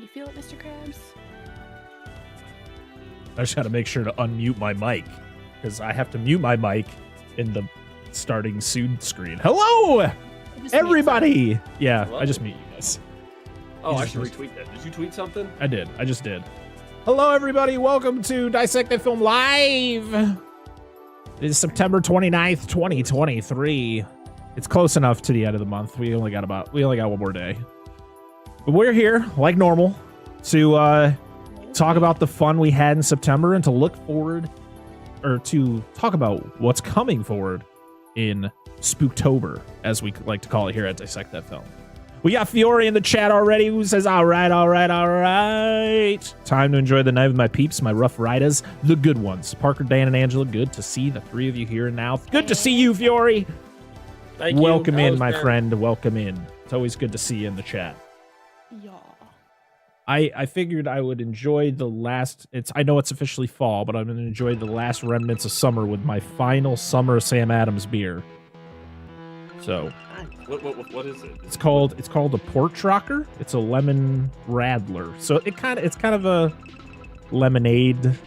Can you feel it, Mr. Krabs? I just got to make sure to unmute my mic because I have to mute my mic in the starting soon screen. Hello, everybody. Yeah, hello? I just mute you guys. Oh, I should retweet that. Did you tweet something? I did. I just did. Hello, everybody. Welcome to Dissect That Film Live. It is September 29th, 2023. It's close enough to the end of the month. We only got one more day. But we're here, like normal, to talk about the fun we had in September and to look forward, or to talk about what's coming forward in Spooktober, as we like to call it here at Dissect That Film. We got Fiore in the chat already who says, all right. Time to enjoy the night with my peeps, my rough riders, the good ones. Parker, Dan, and Angela, good to see the three of you here and now. Good to see you, Fiore. Thank you. Welcome in, my friend. Welcome in. It's always good to see you in the chat. Yeah. I figured I would enjoy the last, I know it's officially fall, but I'm going to enjoy the last remnants of summer with my final summer Sam Adams beer. So... What is it? It's called a porch rocker. It's a lemon radler. So it's kind of a lemonade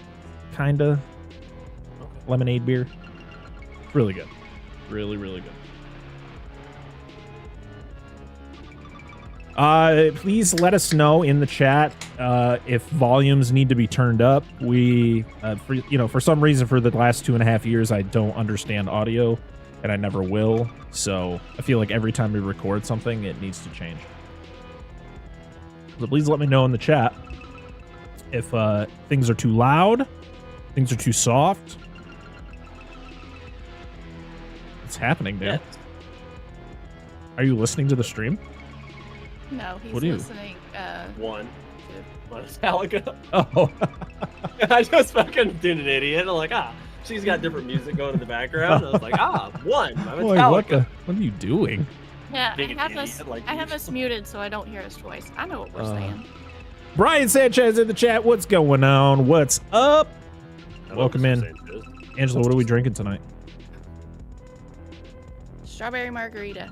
lemonade beer. Really good. Really good. Please let us know in the chat if volumes need to be turned up. We for some reason for the last 2.5 years I don't understand audio. And I never will, so I feel like every time we record something, it needs to change. So please let me know in the chat if things are too loud, things are too soft. What's happening, Dan? Yes. Are you listening to the stream? No, he's listening. One. Metallica. Oh. I just fucking did an idiot. I'm like, she's got different music going in the background. I was like, one. Boy, what are you doing? Yeah, I have us muted so I don't hear his voice. I know what we're saying. Brian Sanchez in the chat. What's going on? What's up? Welcome in. Angela, what are we drinking tonight? Strawberry margarita.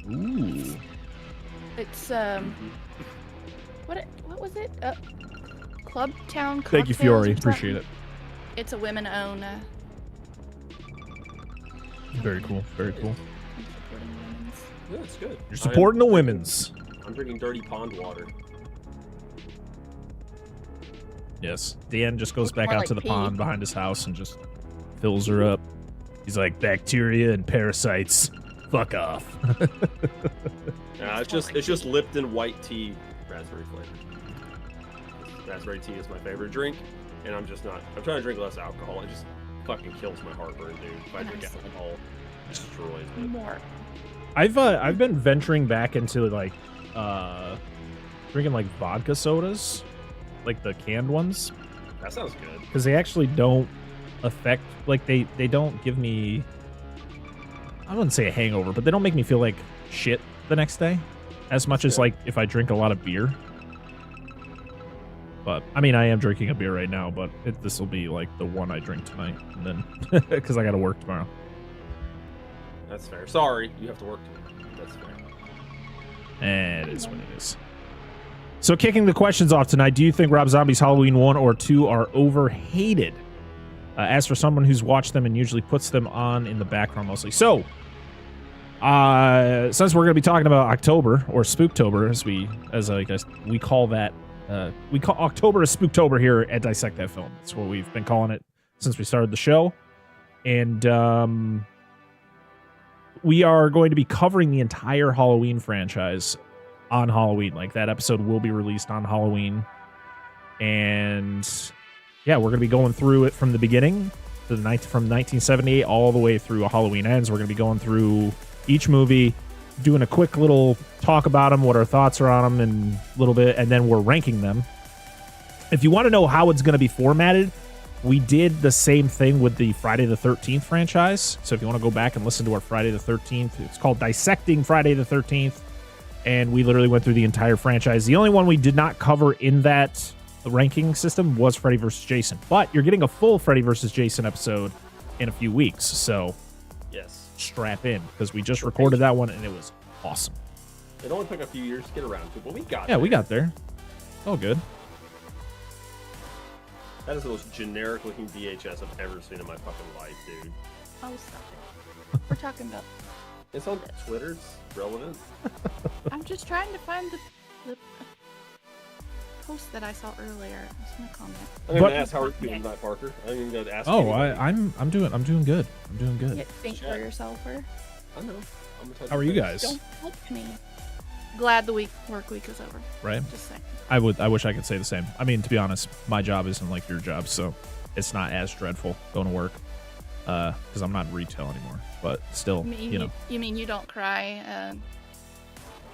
Ooh. It's what was it? Club Town Cocktails. Thank you, Fiore. Appreciate it. It's a women-owned. Very cool. Very cool. Yeah, it's good. You're supporting the women's. I'm drinking dirty pond water. Yes. Dan just goes back out to the pond behind his house and just fills her up. He's like, bacteria and parasites. Fuck off. It's just Lipton white tea, raspberry flavor. Raspberry tea is my favorite drink. And I'm trying to drink less alcohol. It just fucking kills my heartburn, dude. If I drink alcohol, it destroys it. More. I've been venturing back into like drinking like vodka sodas, like the canned ones. That sounds good. Because they actually don't affect, like they don't give me, I wouldn't say a hangover, but they don't make me feel like shit the next day as much as like if I drink a lot of beer. But, I mean, I am drinking a beer right now, but this will be, like, the one I drink tonight. And then, because I got to work tomorrow. That's fair. Sorry, you have to work tomorrow. That's fair. And it is what it is. So, kicking the questions off tonight, do you think Rob Zombie's Halloween 1 or 2 are overhated? As for someone who's watched them and usually puts them on in the background mostly. So, since we're going to be talking about October, or Spooktober, as I guess we call that, we call October a Spooktober here at Dissect That Film. That's what we've been calling it since we started the show. And we are going to be covering the entire Halloween franchise on Halloween. Like, that episode will be released on Halloween. And yeah, we're going to be going through it from the beginning, from 1978 all the way through Halloween Ends. We're going to be going through each movie, doing a quick little talk about them, what our thoughts are on them, and a little bit, and then we're ranking them. If you want to know how it's going to be formatted, we did the same thing with the Friday the 13th franchise. So if you want to go back and listen to our Friday the 13th, it's called Dissecting Friday the 13th, and we literally went through the entire franchise. The only one we did not cover in that ranking system was Freddy vs. Jason, but you're getting a full Freddy vs. Jason episode in a few weeks, so yes, strap in, because we just recorded that one and it was awesome. It only took a few years to get around to, but we got there. Yeah, we got there. Oh, good. That is the most generic looking VHS I've ever seen in my fucking life, dude. Oh, stop it. We're talking about. It's on Twitter. It's relevant. I'm just trying to find the post that I saw earlier. I was gonna comment. I'm gonna ask how are you doing tonight, Parker. I didn't even go to ask. Oh, I'm doing good. I'm doing good. Yeah, think for yourself, or I know. How are you guys? don't help me. Glad the work week is over. Right. Just saying. I wish I could say the same. I mean, to be honest, my job isn't like your job, so it's not as dreadful going to work. Because I'm not in retail anymore. But still, you know. You mean you don't cry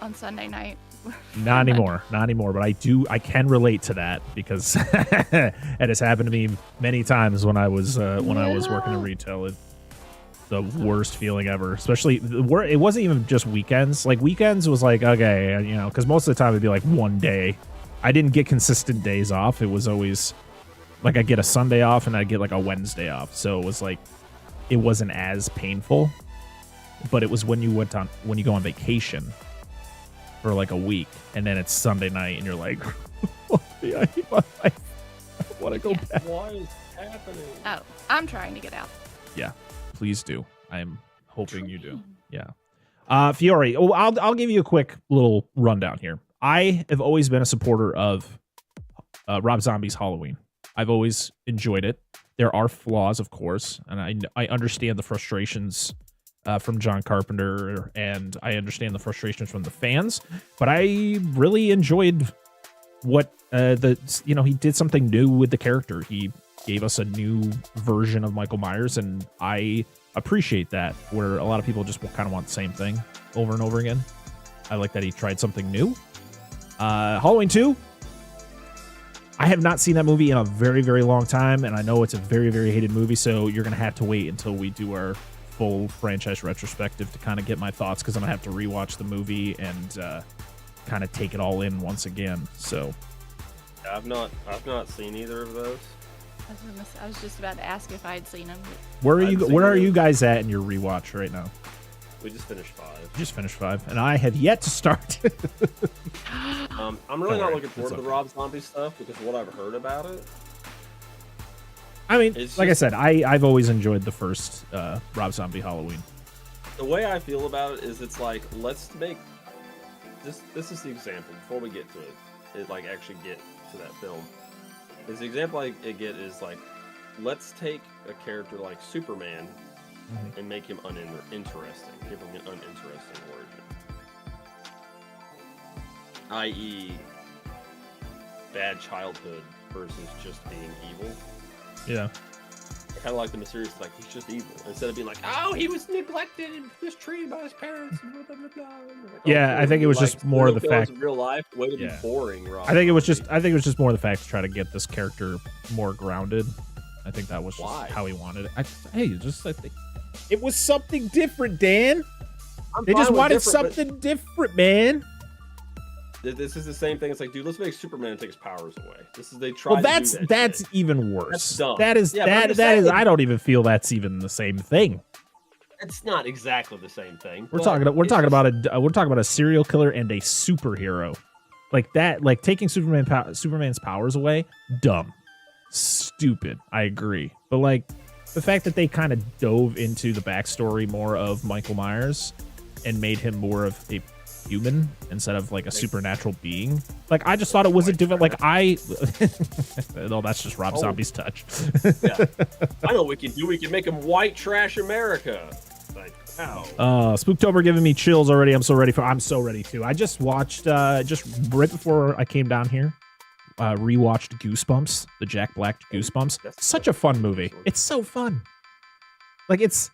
on Sunday night? Not anymore. Not anymore. But I can relate to that because it has happened to me many times when I was working in retail. The worst feeling ever, especially it wasn't even just weekends. Like weekends was like, okay, you know, because most of the time it'd be like one day. I didn't get consistent days off. It was always like I get a Sunday off and I get like a Wednesday off. So it was like, it wasn't as painful, but it was when you go on vacation for like a week and then it's Sunday night and you're like, I hate my life. I want to go back. What is happening? Oh, I'm trying to get out. Yeah. Please do. I am hoping you do. Yeah. Fiore, I'll give you a quick little rundown here. I have always been a supporter of Rob Zombie's Halloween. I've always enjoyed it. There are flaws, of course, and I understand the frustrations from John Carpenter, and I understand the frustrations from the fans, but I really enjoyed what he did something new with the character. He gave us a new version of Michael Myers, and I appreciate that, where a lot of people just kind of want the same thing over and over again. I like that he tried something new. Halloween 2, I have not seen that movie in a very, very long time, and I know it's a very, very hated movie, so you're going to have to wait until we do our full franchise retrospective to kind of get my thoughts, because I'm going to have to rewatch the movie and kind of take it all in once again. So I've not seen either of those. I was just about to ask if I had seen them. Where are you guys at in your rewatch right now? We just finished 5. You just finished 5, and I have yet to start. I'm really not looking forward to the Rob Zombie stuff because of what I've heard about it. I mean, I said, I've always enjoyed the first Rob Zombie Halloween. The way I feel about it is it's like, let's make this is the example before we get to it like actually get to that film. The example I get is like, let's take a character like Superman and make him uninteresting. Give him an uninteresting origin. I.e., bad childhood versus just being evil. Yeah. Kind of like the mysterious, like, he's just evil. Instead of being like, oh, he was neglected and mistreated by his parents. And blah, blah, blah, blah. Like, yeah, I think it was just more the fact. In real life, way to be boring, Rob. I think it was just more the fact to try to get this character more grounded. I think that was just how he wanted it. It was something different, Dan. They just wanted something different, man. This is the same thing. It's like, dude, let's make Superman take his powers away. They tried. Well, that's even worse. That's dumb. That is. I don't even feel that's even the same thing. It's not exactly the same thing. We're talking about a serial killer and a superhero, like that. Like taking Superman's powers away. Dumb, stupid. I agree, but like the fact that they kind of dove into the backstory more of Michael Myers and made him more of a human instead of like a supernatural being. Like I just thought it was a different. Like no, that's just Rob Zombie's touch. Yeah. I know what we can do. We can make him white trash America. Like, ow. Spooktober giving me chills already. I'm so ready too. I just watched just right before I came down here. Rewatched Goosebumps, the Jack Black Goosebumps. Such a fun movie. It's so fun. Like it's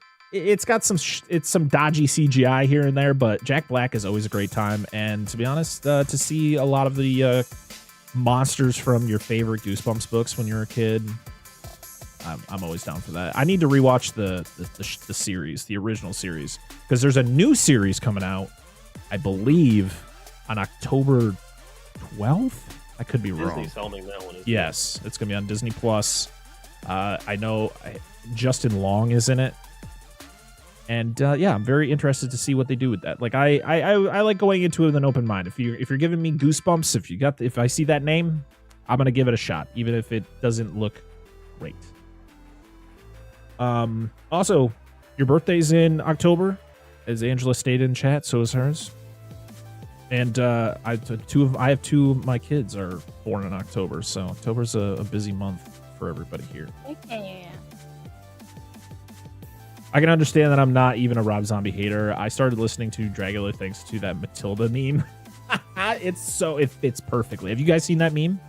got some dodgy CGI here and there, but Jack Black is always a great time. And to be honest, to see a lot of the monsters from your favorite Goosebumps books when you're a kid, I'm always down for that. I need to rewatch the series, the original series, because there's a new series coming out, I believe, on October 12th. I could be wrong. Disney's filming that one. Yes, it's gonna be on Disney Plus. I know Justin Long is in it. And yeah, I'm very interested to see what they do with that. Like I like going into it with an open mind. If you're giving me goosebumps, if I see that name, I'm gonna give it a shot, even if it doesn't look great. Also, your birthday's in October, as Angela stated in chat. So is hers. And I have two of my kids are born in October, so October's a busy month for everybody here. Yeah. I can understand that I'm not even a Rob Zombie hater. I started listening to Dragula thanks to that Matilda meme. It fits perfectly. Have you guys seen that meme?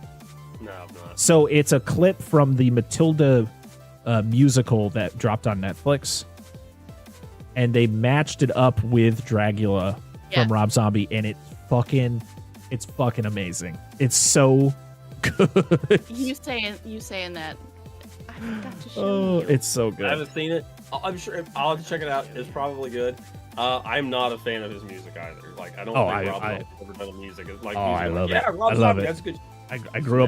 No, I'm not. So it's a clip from the Matilda musical that dropped on Netflix, and they matched it up with Dragula from Rob Zombie, and it's fucking amazing. It's so good. You saying that? I forgot to show you. It's so good. I haven't seen it. I'm sure I'll have to check it out. It's probably good. I'm not a fan of his music either. Like I don't think Rob Zombie's ever done music. It's like I love it. Rob I love Zombie, it. That's good. I grew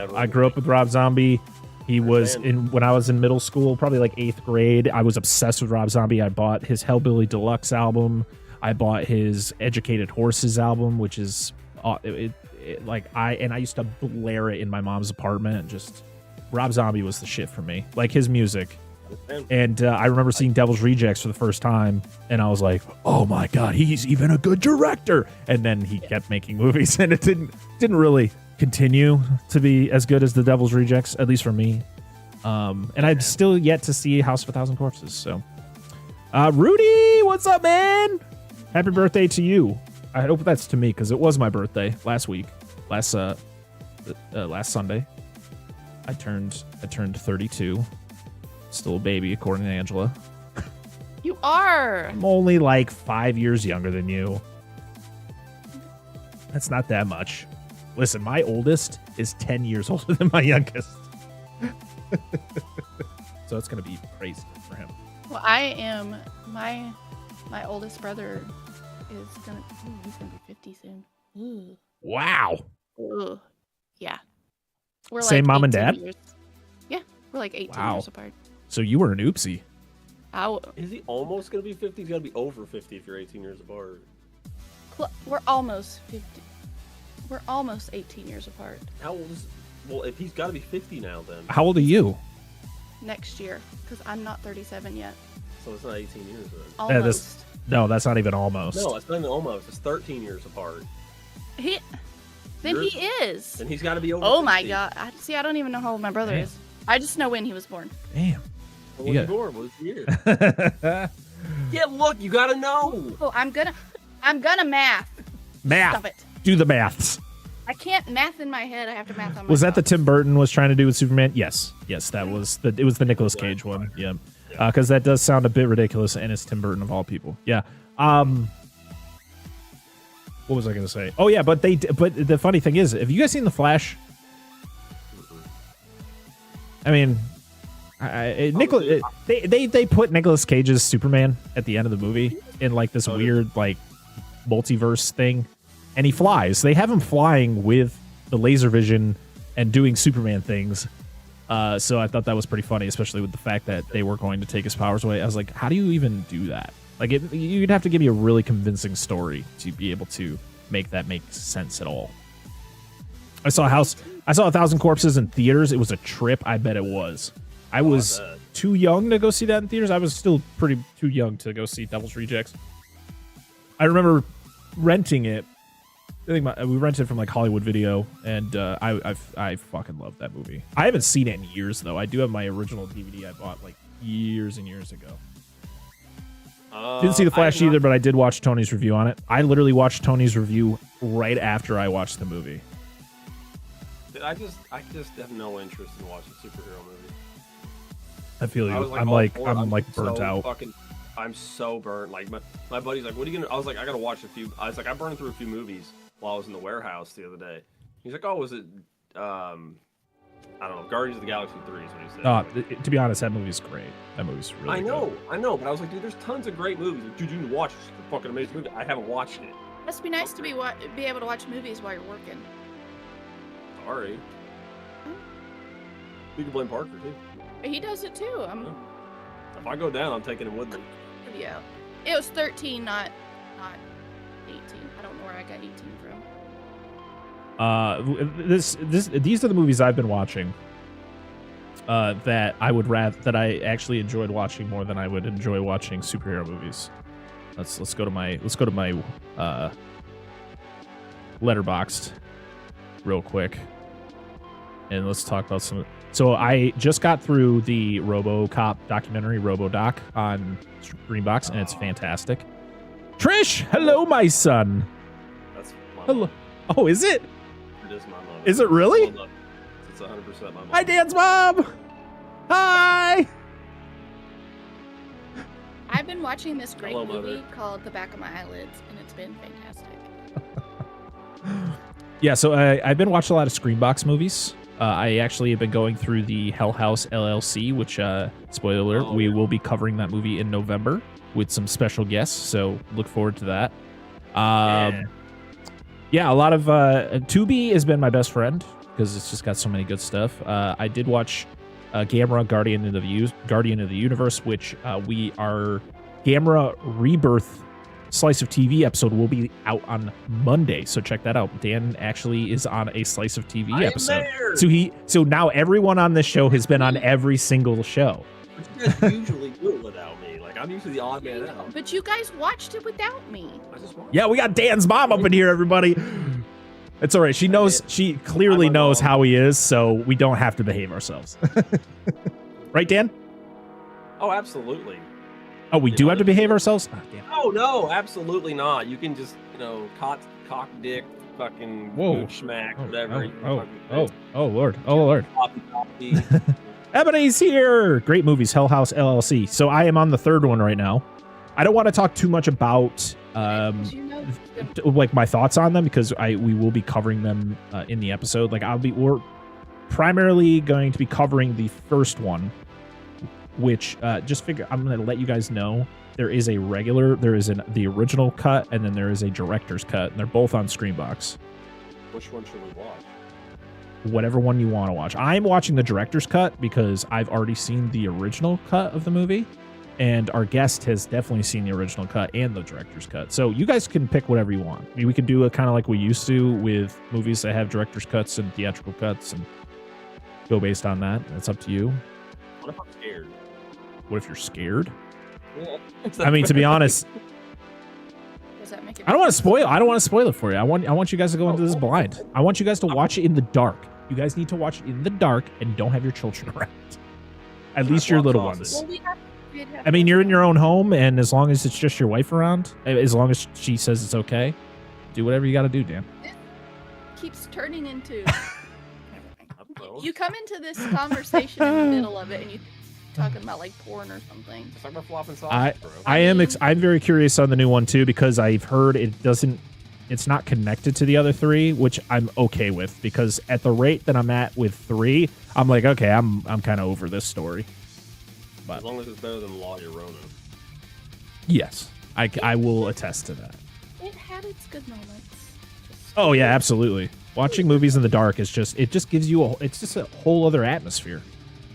up with Rob Zombie. He was when I was in middle school, probably like 8th grade. I was obsessed with Rob Zombie. I bought his Hellbilly Deluxe album. I bought his Educated Horses album, which is I used to blare it in my mom's apartment. Just Rob Zombie was the shit for me. Like his music. And I remember seeing Devil's Rejects for the first time, and I was like, "Oh my god, he's even a good director!" And then he kept making movies, and it didn't really continue to be as good as the Devil's Rejects, at least for me. And I've still yet to see House of a Thousand Corpses. So, Rudy, what's up, man? Happy birthday to you. I hope that's to me because it was my birthday last Sunday. I turned 32. Still a baby, according to Angela. You are. I'm only like 5 years younger than you. That's not that much. Listen, my oldest is 10 years older than my youngest. So it's going to be crazy for him. Well, I am. My oldest brother is he's gonna be 50 soon. Ooh. Wow. Ooh. Yeah. We're Same like mom and 18 dad? years. Yeah, we're like 18 Wow. years apart. So you were an oopsie. Is he almost gonna be 50? He's gotta be over 50 if you're 18 years apart. We're almost 50. We're almost 18 years apart. How old is? Well, if he's got to be 50 now, then. How old are you? Next year, because I'm not 37 yet. So it's not 18 years then. Almost. No, that's not even almost. No, it's not even almost. It's 13 years apart. He is. Then he's got to be over. Oh 50. my god! I don't even know how old my brother is. I just know when he was born. Damn. When was he born? What was the year? Yeah, look, you gotta know. Oh, I'm gonna math. Math. Stop it. Do the maths. I can't math in my head. I have to math on my Was that the phone. Tim Burton was trying to do with Superman? Yes, that was it was the Nicolas Cage one. Yeah, because that does sound a bit ridiculous, and it's Tim Burton of all people. Yeah. What was I going to say? Oh yeah, but the funny thing is, have you guys seen The Flash? I mean, they put Nicolas Cage's Superman at the end of the movie in like this weird like multiverse thing, and he flies. They have him flying with the laser vision and doing Superman things. So I thought that was pretty funny, especially with the fact that they were going to take his powers away. I was like, how do you even do that? Like, you'd have to give me a really convincing story to be able to make that make sense at all. I saw 1,000 Corpses in theaters. It was a trip. I bet it was. I was too young to go see that in theaters. I was still too young to go see Devil's Rejects. I remember renting it. I think we rented it from like Hollywood Video, and I fucking love that movie. I haven't seen it in years though. I do have my original DVD I bought like years and years ago. Didn't see The Flash either, but I did watch Tony's review on it. I literally watched Tony's review right after I watched the movie. I just have no interest in watching superhero movies. I feel you. Like, I'm like burnt so out. I'm so burnt. Like my buddy's like, "What are you gonna?" I was like, "I gotta watch a few." I was like, "I burned through a few movies while I was in the warehouse the other day." He's like, "Oh, was it?" I don't know. Guardians of the Galaxy 3 is what he said. To be honest, that movie's great. That movie's really good. I know, but I was like, dude, there's tons of great movies. Like, dude, you need to watch this fucking amazing movie. I haven't watched it. Must be nice to be able to watch movies while you're working. Sorry. You can blame Parker too. He does it too. If I go down, I'm taking him with me. Yeah. It was 13, not 18. I don't know where I got 18 from. These are the movies I've been watching. That I actually enjoyed watching more than I would enjoy watching superhero movies. Let's go to my Letterboxd real quick, and let's talk about some. So I just got through the RoboCop documentary, RoboDoc, on Screenbox, and it's fantastic. Trish, hello, my son. That's my Hello. mom. Oh, is it? It is my mom. Is it really? It's 100% my mom. Hi, Dan's mom. Hi. I've been watching this great Hello, movie Mother. called The Back of My Eyelids, and it's been fantastic. Yeah, so I've been watching a lot of Screenbox movies. I actually have been going through the Hell House LLC, which, spoiler alert, we will be covering that movie in November with some special guests, so look forward to that. Yeah, a lot of Tubi has been my best friend because it's just got so many good stuff. I did watch Gamera Guardian of the Universe, which our Gamera Rebirth Slice of TV episode will be out on Monday, so check that out. Dan actually is on a Slice of TV episode. So now everyone on this show has been on every single show. But you guys usually do it without me. Like, I'm usually the odd man out. But you guys watched it without me. I just watch. Yeah, we got Dan's mom up in here, everybody. It's all right. She knows. She clearly knows how he is, so we don't have to behave ourselves. Right, Dan? Oh, absolutely. Oh, we do have to behave ourselves? Oh, damn. Oh, no, absolutely not. You can just, cock dick, fucking gooch smack, whatever. Oh, Lord. Oh, Lord. Coffee. Ebony's here. Great movies, Hell House LLC. So I am on the third one right now. I don't want to talk too much about like my thoughts on them because we will be covering them in the episode. Like we're primarily going to be covering the first one, which I'm going to let you guys know there is the original cut and then there is a director's cut, and they're both on Screenbox. Which one should we watch? Whatever one you want to watch. I'm watching the director's cut because I've already seen the original cut of the movie, and our guest has definitely seen the original cut and the director's cut. So you guys can pick whatever you want. I mean, we could do it kind of like we used to with movies that have director's cuts and theatrical cuts and go based on that. That's up to you. What if I'm scared? What if you're scared? Yeah. I mean, to be honest, Does that make it I don't want to spoil it for you. I want you guys to go into this blind. I want you guys to watch it in the dark. You guys need to watch it in the dark and don't have your children around. At least your little ones. Well, I mean, you're in your own home, and as long as it's just your wife around, as long as she says it's okay, do whatever you got to do, Dan. It keeps turning into. You come into this conversation in the middle of it, and you talking about like porn or something. Just talking about flopping sausage, bro. I'm very curious on the new one too because I've heard it's not connected to the other three, which I'm okay with because at the rate that I'm at with 3, I'm like, okay, I'm kind of over this story. But as long as it's better than La Llorona. Yes, I will attest to that. It had its good moments. Oh yeah, absolutely. Watching movies in the dark is just gives you it's just a whole other atmosphere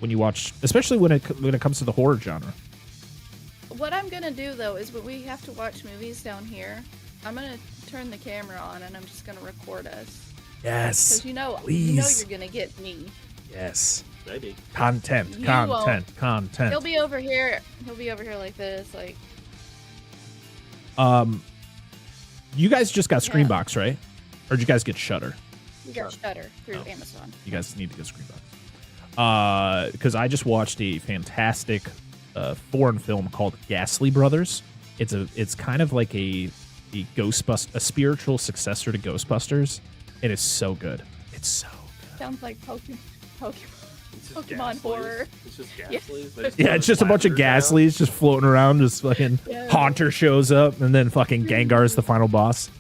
when you watch, especially when it comes to the horror genre. What I'm gonna do though is when we have to watch movies down here, I'm gonna turn the camera on and I'm just gonna record us. Yes. Because please. you're gonna get me. Yes. Maybe. Content. He'll be over here like this, like. You guys just got Screenbox, right? Or did you guys get Shudder? We got Shudder through Amazon. You guys need to get Screenbox. Because I just watched a fantastic foreign film called Ghastly Brothers. It's kind of like a spiritual successor to Ghostbusters. It is so good. It's so good. Sounds like Pokemon Ghastlies. horror. It's just Ghastlies. Yeah, it's just a bunch of Ghastlies just floating around. Just fucking Haunter shows up, and then fucking Gengar is the final boss.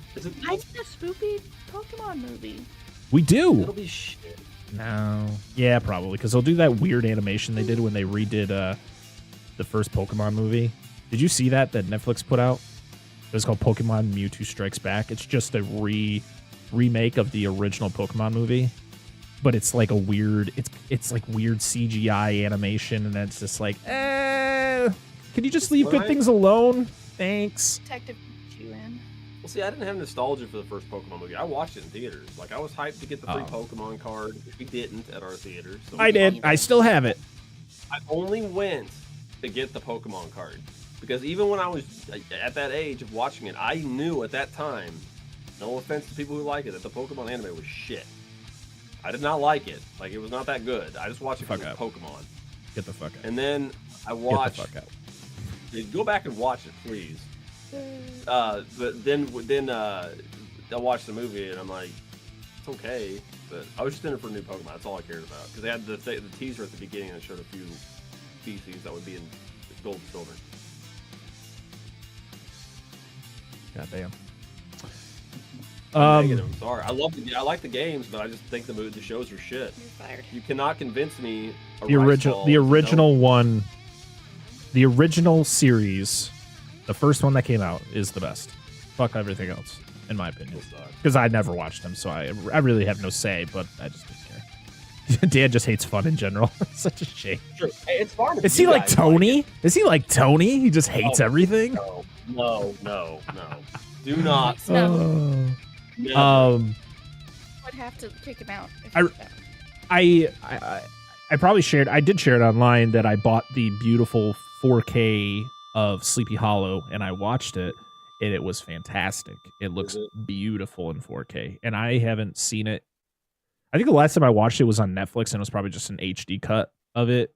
I need a spooky Pokemon movie. We do. It'll be shit. No. Yeah, probably, because they'll do that weird animation they did when they redid the first Pokemon movie. Did you see that Netflix put out? It was called Pokemon Mewtwo Strikes Back. It's just a remake of the original Pokemon movie, but it's like a weird. It's like weird CGI animation, and it's just like, can you just leave good things alone? Thanks. Detective Pikachu in. Well, see, I didn't have nostalgia for the first Pokemon movie. I watched it in theaters. Like, I was hyped to get the free Pokemon card. We didn't at our theater. So I did. I still have it. I only went to get the Pokemon card. Because even when I was at that age of watching it, I knew at that time, no offense to people who like it, that the Pokemon anime was shit. I did not like it. Like, it was not that good. I just watched it because it was Pokemon. Get the fuck out. And then I watched... Get the fuck out. Go back and watch it, please. But then I watched the movie and I'm like, it's okay. But I was just in it for new Pokemon. That's all I cared about. Because they had the teaser at the beginning that showed a few species that would be in Gold and Silver. God damn. I'm sorry. I like the games, but I just think the shows are shit. You're fired. You cannot convince me. The original one, the original series, the first one that came out is the best. Fuck everything else, in my opinion. Because I never watched them, so I really have no say. But I just don't care. Dan just hates fun in general. It's such a shame. Sure. Hey, it's fun. Is he like Tony? Is he like Tony? He just hates everything. No. Do not. No. Would have to kick him out. I probably shared. I did share it online that I bought the beautiful 4K of Sleepy Hollow and I watched it, and it was fantastic. It looks beautiful in 4K, and I haven't seen it. I think the last time I watched it was on Netflix, and it was probably just an HD cut of it.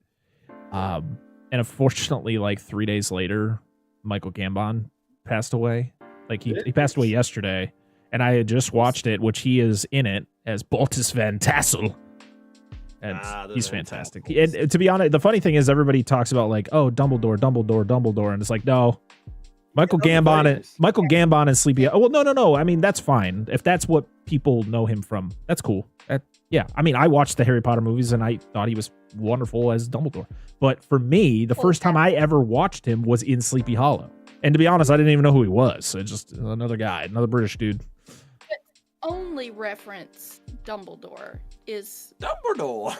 And unfortunately, like 3 days later, Michael Gambon passed away. Like he passed away yesterday, and I had just watched it, which he is in it as Baltus Van Tassel. And he's fantastic. And to be honest, the funny thing is everybody talks about like, oh, Dumbledore, and it's like, no. Michael Gambon and Sleepy. Oh, well, no. I mean, that's fine. If that's what people know him from, that's cool. Yeah. I mean, I watched the Harry Potter movies and I thought he was wonderful as Dumbledore. But for me, the first time I ever watched him was in Sleepy Hollow. And to be honest, I didn't even know who he was. So just another guy, another British dude. But only reference Dumbledore is... Dumbledore!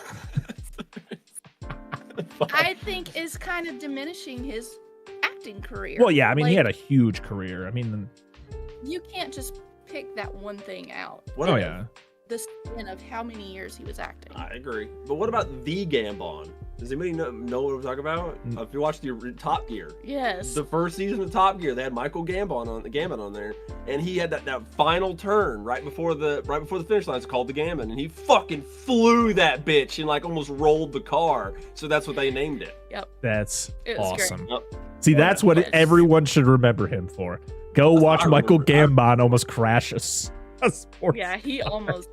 I think is kind of diminishing his acting career. Well, yeah, I mean, he had a huge career. I mean... You can't just pick that one thing out. Yeah. The span of how many years he was acting. I agree. But what about the Gambon? Does anybody know what we're talking about? If you watch the Top Gear, yes, the first season of Top Gear, they had Michael Gambon on there, and he had that final turn right before the finish line. It's called the Gambon, and he fucking flew that bitch and like almost rolled the car. So that's what they named it. Yep, that's awesome. Yep. See, that's what everyone should remember him for. Go watch Michael Gambon almost crash a sports. Yeah, he almost.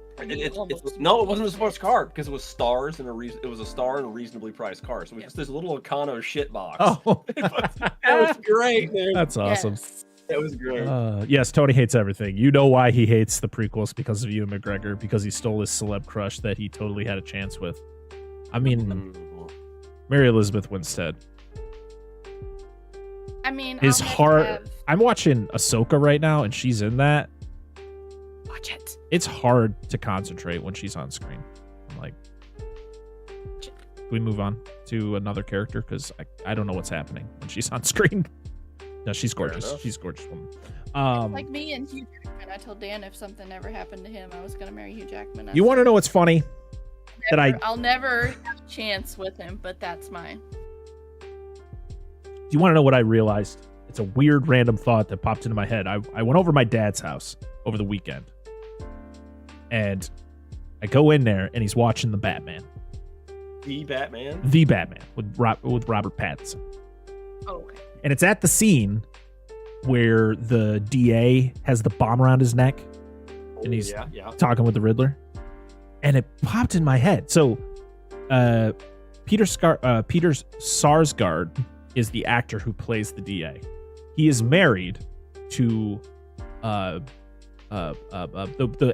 No, it wasn't a sports car because it was stars and it was a star and a reasonably priced car. So it was just this little Econo shit box. Oh, that was great, dude. That's awesome. Yes. That was great. Yes, Tony hates everything. You know why he hates the prequels because of Ewan McGregor, because he stole his celeb crush that he totally had a chance with. I mean, Mary Elizabeth Winstead. I mean, his heart. I'm watching Ahsoka right now, and she's in that. Watch it. It's hard to concentrate when she's on screen. I'm like, can we move on to another character? Because I don't know what's happening when she's on screen. No, she's gorgeous. She's a gorgeous woman. Like me and Hugh Jackman. I told Dan if something ever happened to him, I was going to marry Hugh Jackman. You want to know what's funny? I'll never have a chance with him, but that's mine. Do you want to know what I realized? It's a weird random thought that popped into my head. I went over to my dad's house over the weekend. And I go in there, and he's watching The Batman. The Batman? The Batman with Robert Pattinson. Oh, okay. And it's at the scene where the DA has the bomb around his neck, and he's talking with the Riddler. And it popped in my head. So, Peter Sarsgaard is the actor who plays the DA. He is married to the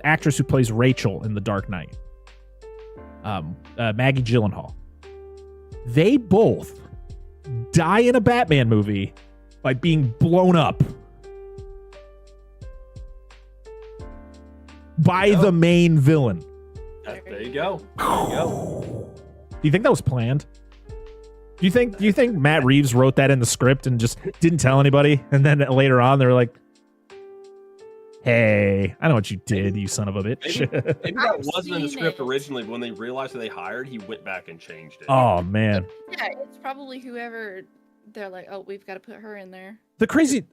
actress who plays Rachel in The Dark Knight, Maggie Gyllenhaal. They both die in a Batman movie by being blown up by the main villain. There you go. There you go. Do you think that was planned? Do you think Matt Reeves wrote that in the script and just didn't tell anybody? And then later on, they're like, "Hey, I know what you did, you son of a bitch." Maybe that wasn't in the script originally, but when they realized who they hired, he went back and changed it. Oh man. Yeah, it's probably whoever. They're like, oh, we've got to put her in there. The crazy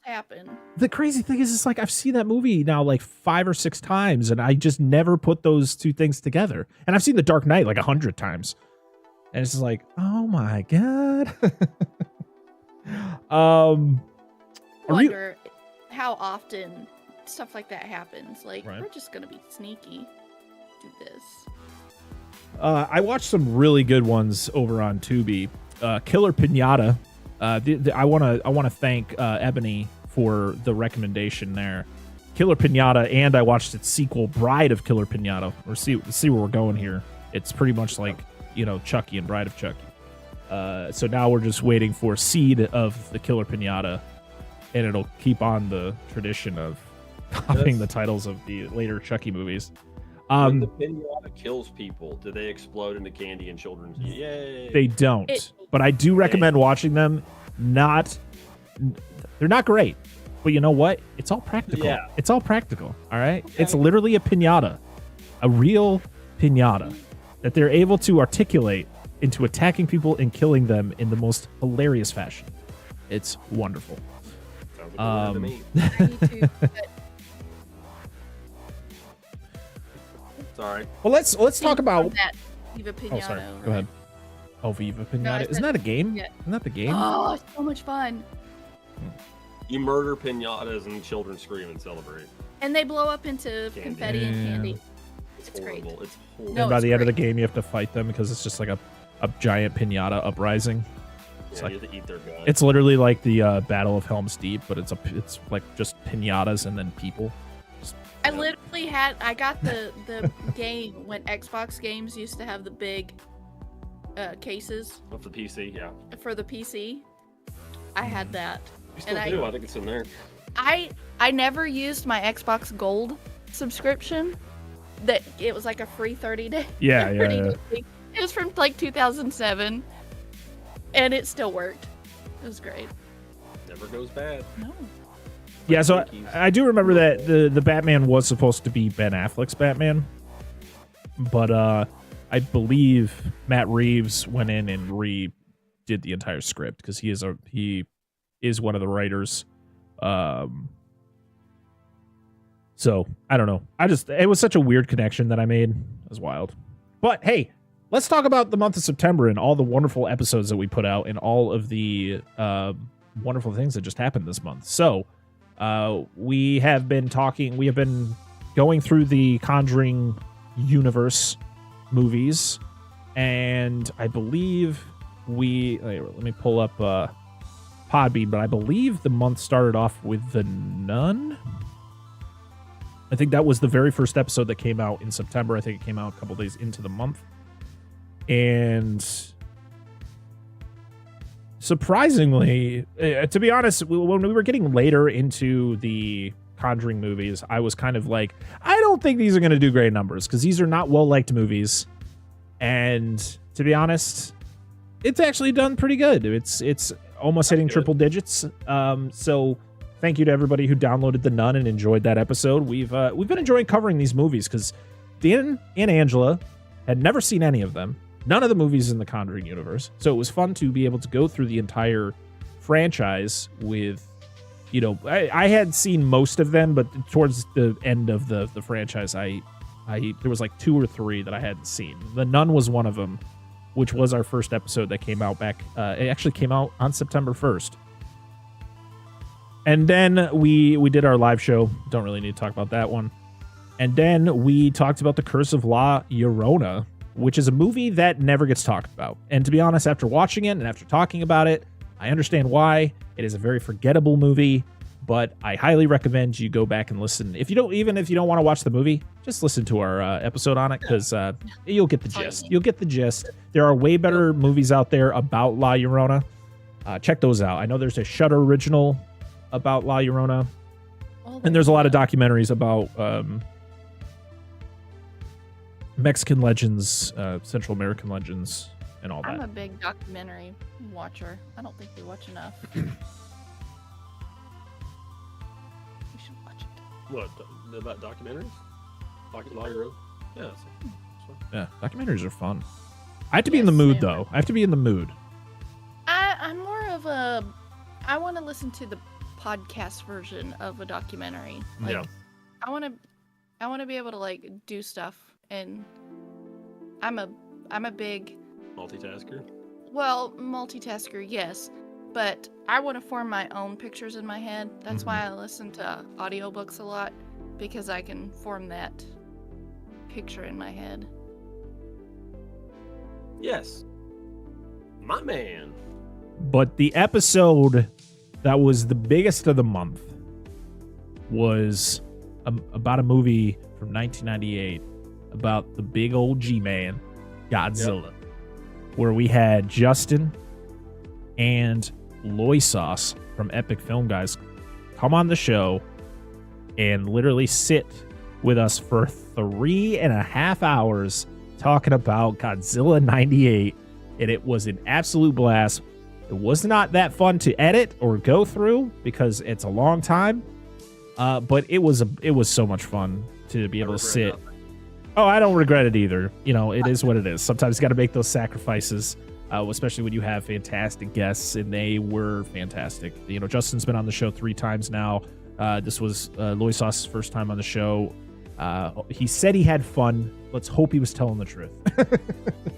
happen. The crazy thing is, it's like I've seen that movie now like 5 or 6 times, and I just never put those two things together. And I've seen The Dark Knight like 100 times, and it's just like, oh my god. I wonder how often stuff like that happens. Like, we're just gonna be sneaky. Do this. I watched some really good ones over on Tubi. Killer Pinata. I want to thank Ebony for the recommendation there. Killer Pinata, and I watched its sequel, Bride of Killer Pinata. Or see where we're going here. It's pretty much like, Chucky and Bride of Chucky. So now we're just waiting for Seed of the Killer Pinata, and it'll keep on the tradition of copying the titles of the later Chucky movies. When the pinata kills people, do they explode into candy and children's? Yay! They don't, but I do recommend watching them. They're not great, but you know what? It's all practical. Yeah. It's all practical. All right. Okay. It's literally a pinata, a real pinata that they're able to articulate into attacking people and killing them in the most hilarious fashion. It's wonderful. Sounds like to me. Sorry. Well, let's talk about that Viva Pinata. Oh, sorry. Go ahead. Oh, Viva Pinata. No, Isn't that a game? Yeah. Isn't that the game? Oh, it's so much fun. You murder pinatas and children scream and celebrate. And they blow up into confetti and candy. It's great. horrible. It's horrible. And by the end of the game, you have to fight them because it's just like a giant pinata uprising. It's you have to eat their guts. It's literally like the Battle of Helm's Deep, but it's like just pinatas and then people. I literally got the game when Xbox games used to have the big cases. Of the PC, yeah. For the PC. I had that. You still do. I think it's in there. I never used my Xbox Gold subscription. That it was like a free 30-day. Yeah. It was from like 2007, and it still worked. It was great. Never goes bad. No. Yeah, so I do remember that the Batman was supposed to be Ben Affleck's Batman, but I believe Matt Reeves went in and redid the entire script because he is one of the writers. So I don't know. It was such a weird connection that I made. It was wild. But hey, let's talk about the month of September and all the wonderful episodes that we put out and all of the wonderful things that just happened this month. So. We have been going through the Conjuring universe movies, and I believe let me pull up Podbean, but I believe the month started off with The Nun. I think that was the very first episode that came out in September. I think it came out a couple days into the month. And surprisingly, to be honest, when we were getting later into the Conjuring movies, I was kind of like, I don't think these are going to do great numbers because these are not well-liked movies. And to be honest, it's actually done pretty good. It's almost hitting triple digits. So thank you to everybody who downloaded The Nun and enjoyed that episode. We've been enjoying covering these movies because Dan and Angela had never seen any of them. None of the movies in the Conjuring universe. So it was fun to be able to go through the entire franchise with, I had seen most of them, but towards the end of the franchise, there was like 2 or 3 that I hadn't seen. The Nun was one of them, which was our first episode that came out back. It actually came out on September 1st. And then we did our live show. Don't really need to talk about that one. And then we talked about The Curse of La Llorona, which is a movie that never gets talked about. And to be honest, after watching it and after talking about it, I understand why. It is a very forgettable movie, but I highly recommend you go back and listen. If you don't want to watch the movie, just listen to our episode on it because you'll get the gist. You'll get the gist. There are way better movies out there about La Llorona. Check those out. I know there's a Shudder original about La Llorona, and there's a lot of documentaries about Mexican legends, Central American legends, and all that. I'm a big documentary watcher. I don't think we watch enough. We should watch it. What about documentaries? Documentary? Yeah. Yeah, documentaries are fun. I have to be in the mood though. I have to be in the mood. I'm more of a. I want to listen to the podcast version of a documentary. Like, Yeah. I want to be able to like do stuff, and I'm a big Multitasker. multitasker, yes, but I want to form my own pictures in my head. That's why I listen to audiobooks a lot, because I can form that picture in my head. Yes. My man. But the episode that was the biggest of the month was about a movie from 1998 about the big old G-Man, Godzilla, where we had Justin and Loisos from Epic Film Guys come on the show and literally sit with us for 3.5 hours talking about Godzilla 98, and it was an absolute blast. It was not that fun to edit or go through because it's a long time, but it was so much fun to be able to sit. Oh, I don't regret it either. You know, it is what it is. Sometimes you got to make those sacrifices, especially when you have fantastic guests, and they were fantastic. You know, Justin's been on the show 3 times now. This was Loisos's first time on the show. He said he had fun. Let's hope he was telling the truth.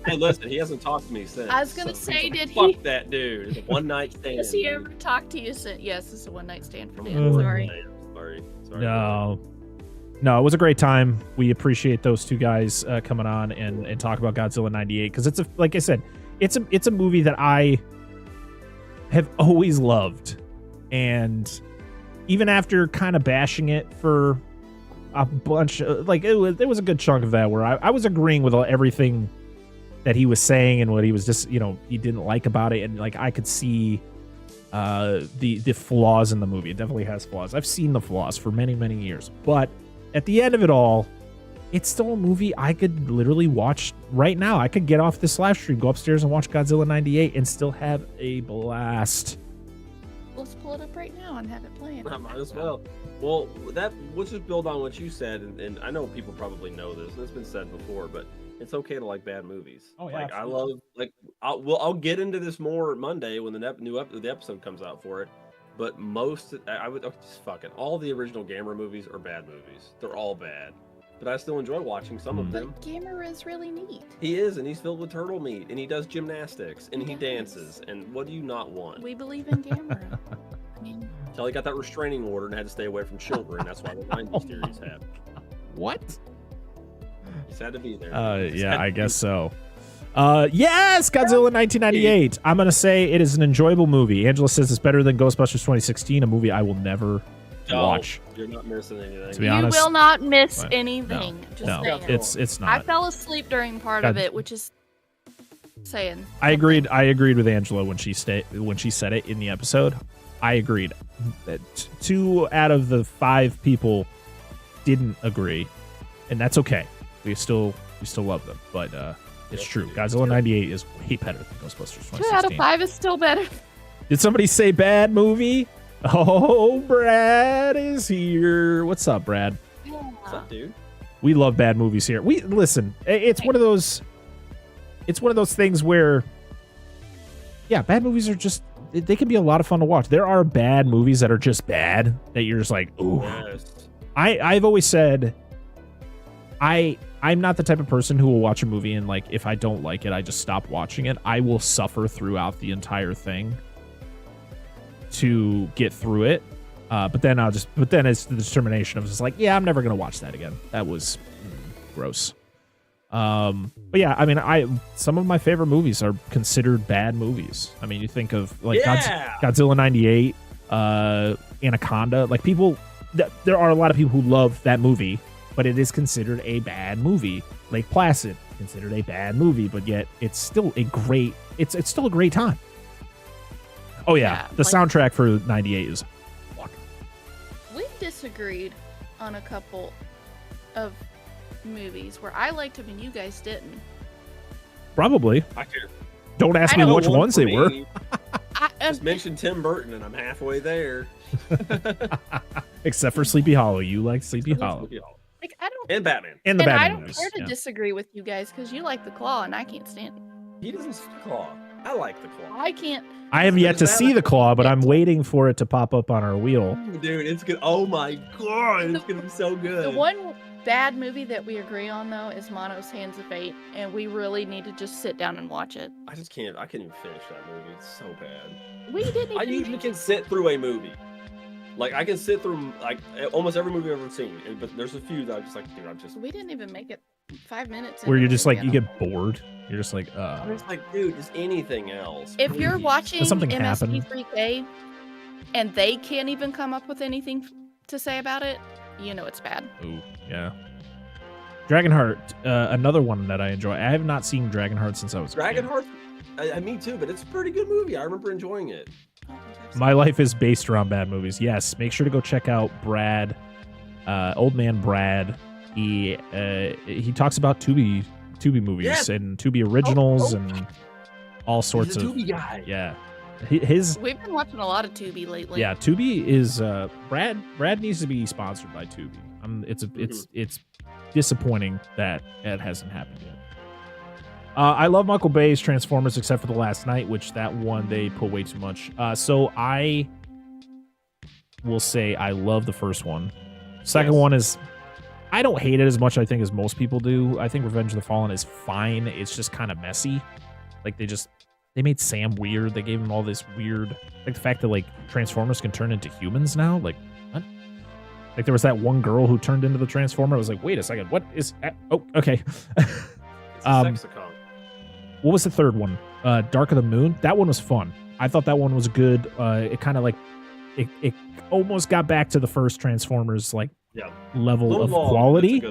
Hey, listen, he hasn't talked to me since. I was gonna say, he's did fuck he? that dude. It's a one-night stand. Has he dude. ever talked to you since? Yes, it's a one-night stand for I'm Dan. sorry. Sorry. Sorry. No, it was a great time. We appreciate those 2 guys coming on and talk about Godzilla 98, because it's like I said, it's a movie that I have always loved, and even after kind of bashing it for a bunch of, like, there was a good chunk of that where I was agreeing with everything that he was saying and what he was just, you know, he didn't like about it, and like I could see the flaws in the movie. It definitely has flaws. I've seen the flaws for many years, but at the end of it all, it's still a movie I could literally watch right now. I could get off this live stream, go upstairs and watch Godzilla 98 and still have a blast. Let's pull it up right now and have it playing. I might as well. Well, we'll just build on what you said, and I know people probably know this, and it's been said before, but it's okay to like bad movies. Oh, yeah, like absolutely. I love, like I'll get into this more Monday when the the episode comes out for it. But I would just fucking all the original Gamera movies are bad movies. They're all bad, but I still enjoy watching some of them. But Gamer is really neat. He is, and he's filled with turtle meat, and he does gymnastics, and he dances. And what do you not want? We believe in Gamer. I mean, Until he got that restraining order and had to stay away from children. That's why the 90s theories have. What? He's had to be there. Yeah, I guess so. Yes, Godzilla 1998. I'm gonna say it is an enjoyable movie. Angela says it's better than Ghostbusters 2016, a movie I will never watch. You're not missing anything. To be honest, you will not miss but anything. No, saying. it's not. I fell asleep during part of it, which is saying. I agreed with Angela when she said it in the episode. I agreed. 2 out of the 5 people didn't agree, and that's okay. We still love them, but it's true. Godzilla 98 is way better than Ghostbusters 2016. 2 out of 5 is still better. Did somebody say bad movie? Oh, Brad is here. What's up, Brad? What's up, dude? We love bad movies here. We listen. It's one of those. It's one of those things where, yeah, bad movies are just. They can be a lot of fun to watch. There are bad movies that are just bad that you're just like, ooh. Yes. I've always said, I'm not the type of person who will watch a movie and, like, if I don't like it, I just stop watching it. I will suffer throughout the entire thing to get through it. But then it's the determination of just like, yeah, I'm never gonna watch that again. That was gross. But yeah, I mean, some of my favorite movies are considered bad movies. I mean, you think of like Godzilla 98, Anaconda. Like there are a lot of people who love that movie, but it is considered a bad movie. Lake Placid, considered a bad movie, but yet it's still a great. It's still a great time. Oh yeah, the soundtrack for 98 is. We disagreed on a couple of movies where I liked them and you guys didn't. Probably. I care. Don't ask I me know which one ones for they were. me. I, Just mention Tim Burton, and I'm halfway there. Except for Sleepy Hollow. You like Sleepy Hollow. like I don't. And Batman. And the And I Batman don't movies. care to yeah. disagree with you guys because you like the Claw and I can't stand it. He doesn't claw. I like the claw. I can't. I have yet to Is that see the claw, but I'm Yes. waiting for it to pop up on our wheel. Dude, it's good. Oh my god, it's gonna be so good. The one bad movie that we agree on though is Mono's Hands of Fate, and we really need to just sit down and watch it. I just can't. I can't even finish that movie. It's so bad. We didn't. I Even usually can sit through a movie. Like I can sit through like almost every movie I've ever seen, but there's a few that I'm just like, dude, I'm just. We didn't even make it 5 minutes. Where into you're the just like, movie. you get bored. You're just like, I'm just like, dude, just anything else. If you're please. watching something happen? MST3K and they can't even come up with anything to say about it, you know it's bad. ooh, yeah. Dragonheart, another one that I enjoy. I have not seen Dragonheart since I was a kid. Dragonheart, me too, but it's a pretty good movie. I remember enjoying it. My life is based around bad movies. Yes, make sure to go check out Brad, old man Brad. He talks about Tubi movies Yes. and Tubi originals Oh. and all sorts He's a of Tubi guy. yeah. His We've been watching a lot of Tubi lately. yeah, Tubi is Brad needs to be sponsored by Tubi. It's disappointing that it hasn't happened yet. I love Michael Bay's Transformers except for the last night, which that one they put way too much. So I will say I love the first one. Second Yes. one is I don't hate it as much I think as most people do. I think Revenge of the Fallen is fine. It's just kind of messy. Like they made Sam weird. They gave him all this weird like the fact that like Transformers can turn into humans now. Like what? Like there was that one girl who turned into the Transformer. I was like, wait a second, what is? Oh, okay. It's a sexicon. What was the third one? Dark of the Moon. That one was fun. I thought that one was good. It kind of like it almost got back to the first Transformers like Yeah. level Little of long, quality. but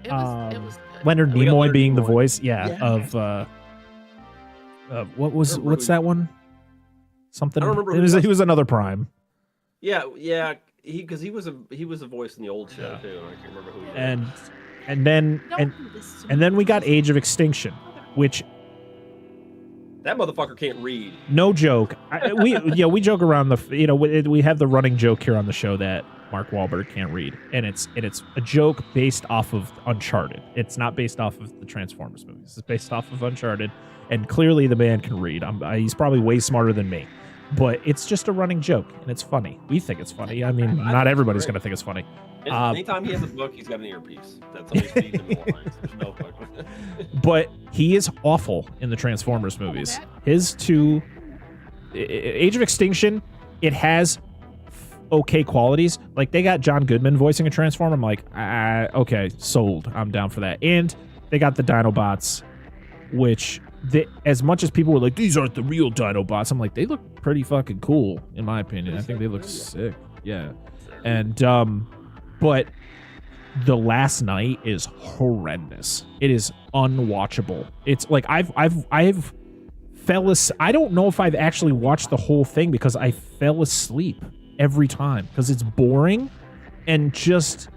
it's a good- It was good. Leonard Yeah, we got Nimoy Leonard being the Nimoy. voice, Yeah. what's They're really- that one? Something. I don't remember It who was, it was. he was another Prime, Yeah. Because he was a voice in the old show too. And I can't remember who. He was. and then Don't do this to and me. then we got Age of Extinction, which That motherfucker can't read. no joke. We joke around we have the running joke here on the show that Mark Wahlberg can't read, and it's a joke based off of Uncharted. It's not based off of the Transformers movies. It's based off of Uncharted, and clearly the man can read. He's probably way smarter than me, but it's just a running joke, and it's funny. We think it's funny. I mean, not everybody's gonna think it's funny. Anytime he has a book, he's got an earpiece. That's how he's feeding him the lines. There's no fucking. But he is awful in the Transformers movies. His two, Age of Extinction, it has okay qualities. Like they got John Goodman voicing a Transformer. I'm like, okay, sold. I'm down for that. And they got the Dinobots, which as much as people were like, these aren't the real Dinobots, I'm like, they look pretty fucking cool in my opinion. I think they look sick. Yeah, and but the last night is horrendous. It is unwatchable. It's like I've I don't know if I've actually watched the whole thing because I fell asleep every time because it's boring and just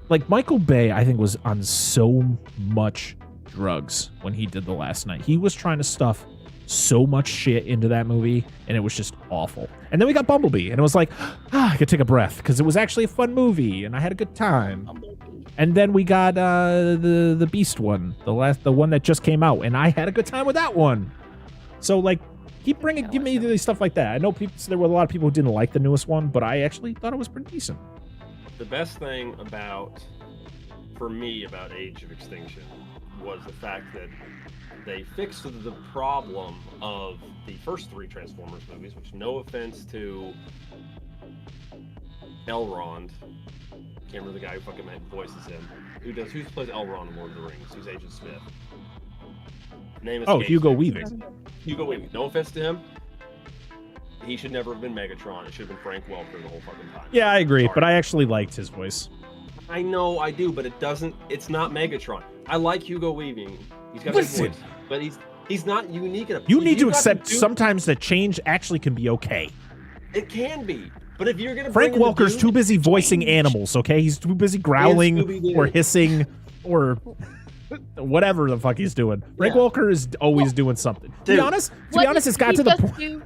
like Michael Bay I think was on so much drugs when he did the last night. He was trying to stuff so much shit into that movie and it was just awful. And then we got Bumblebee and it was like I could take a breath because it was actually a fun movie and I had a good time. And then we got the Beast one, the one that just came out, and I had a good time with that one. So like give me stuff like that. I know there were a lot of people who didn't like the newest one, but I actually thought it was pretty decent. The best thing for me about Age of Extinction was the fact that they fixed the problem of the first three Transformers movies, which no offense to Elrond, can't remember the guy who fucking voices him, who plays Elrond in Lord of the Rings, who's Agent Smith. Name escapes Hugo me. Weaving. Hugo Weaving. No offense to him. He should never have been Megatron. It should have been Frank Welker the whole fucking time. Yeah, I agree, Sorry. but I actually liked his voice. I know I do, but it's not Megatron. I like Hugo Weaving. He's got Listen. a good voice, but he's not unique enough. You need to got accept do- sometimes that change actually can be okay. It can be, but if you're gonna Frank bring in the Welker's dude- too busy voicing animals, okay? He's too busy growling Scooby-Doo. or hissing or whatever the fuck he's doing. Frank Yeah. Welker is always doing something. To Dude, be honest, it's got to the point.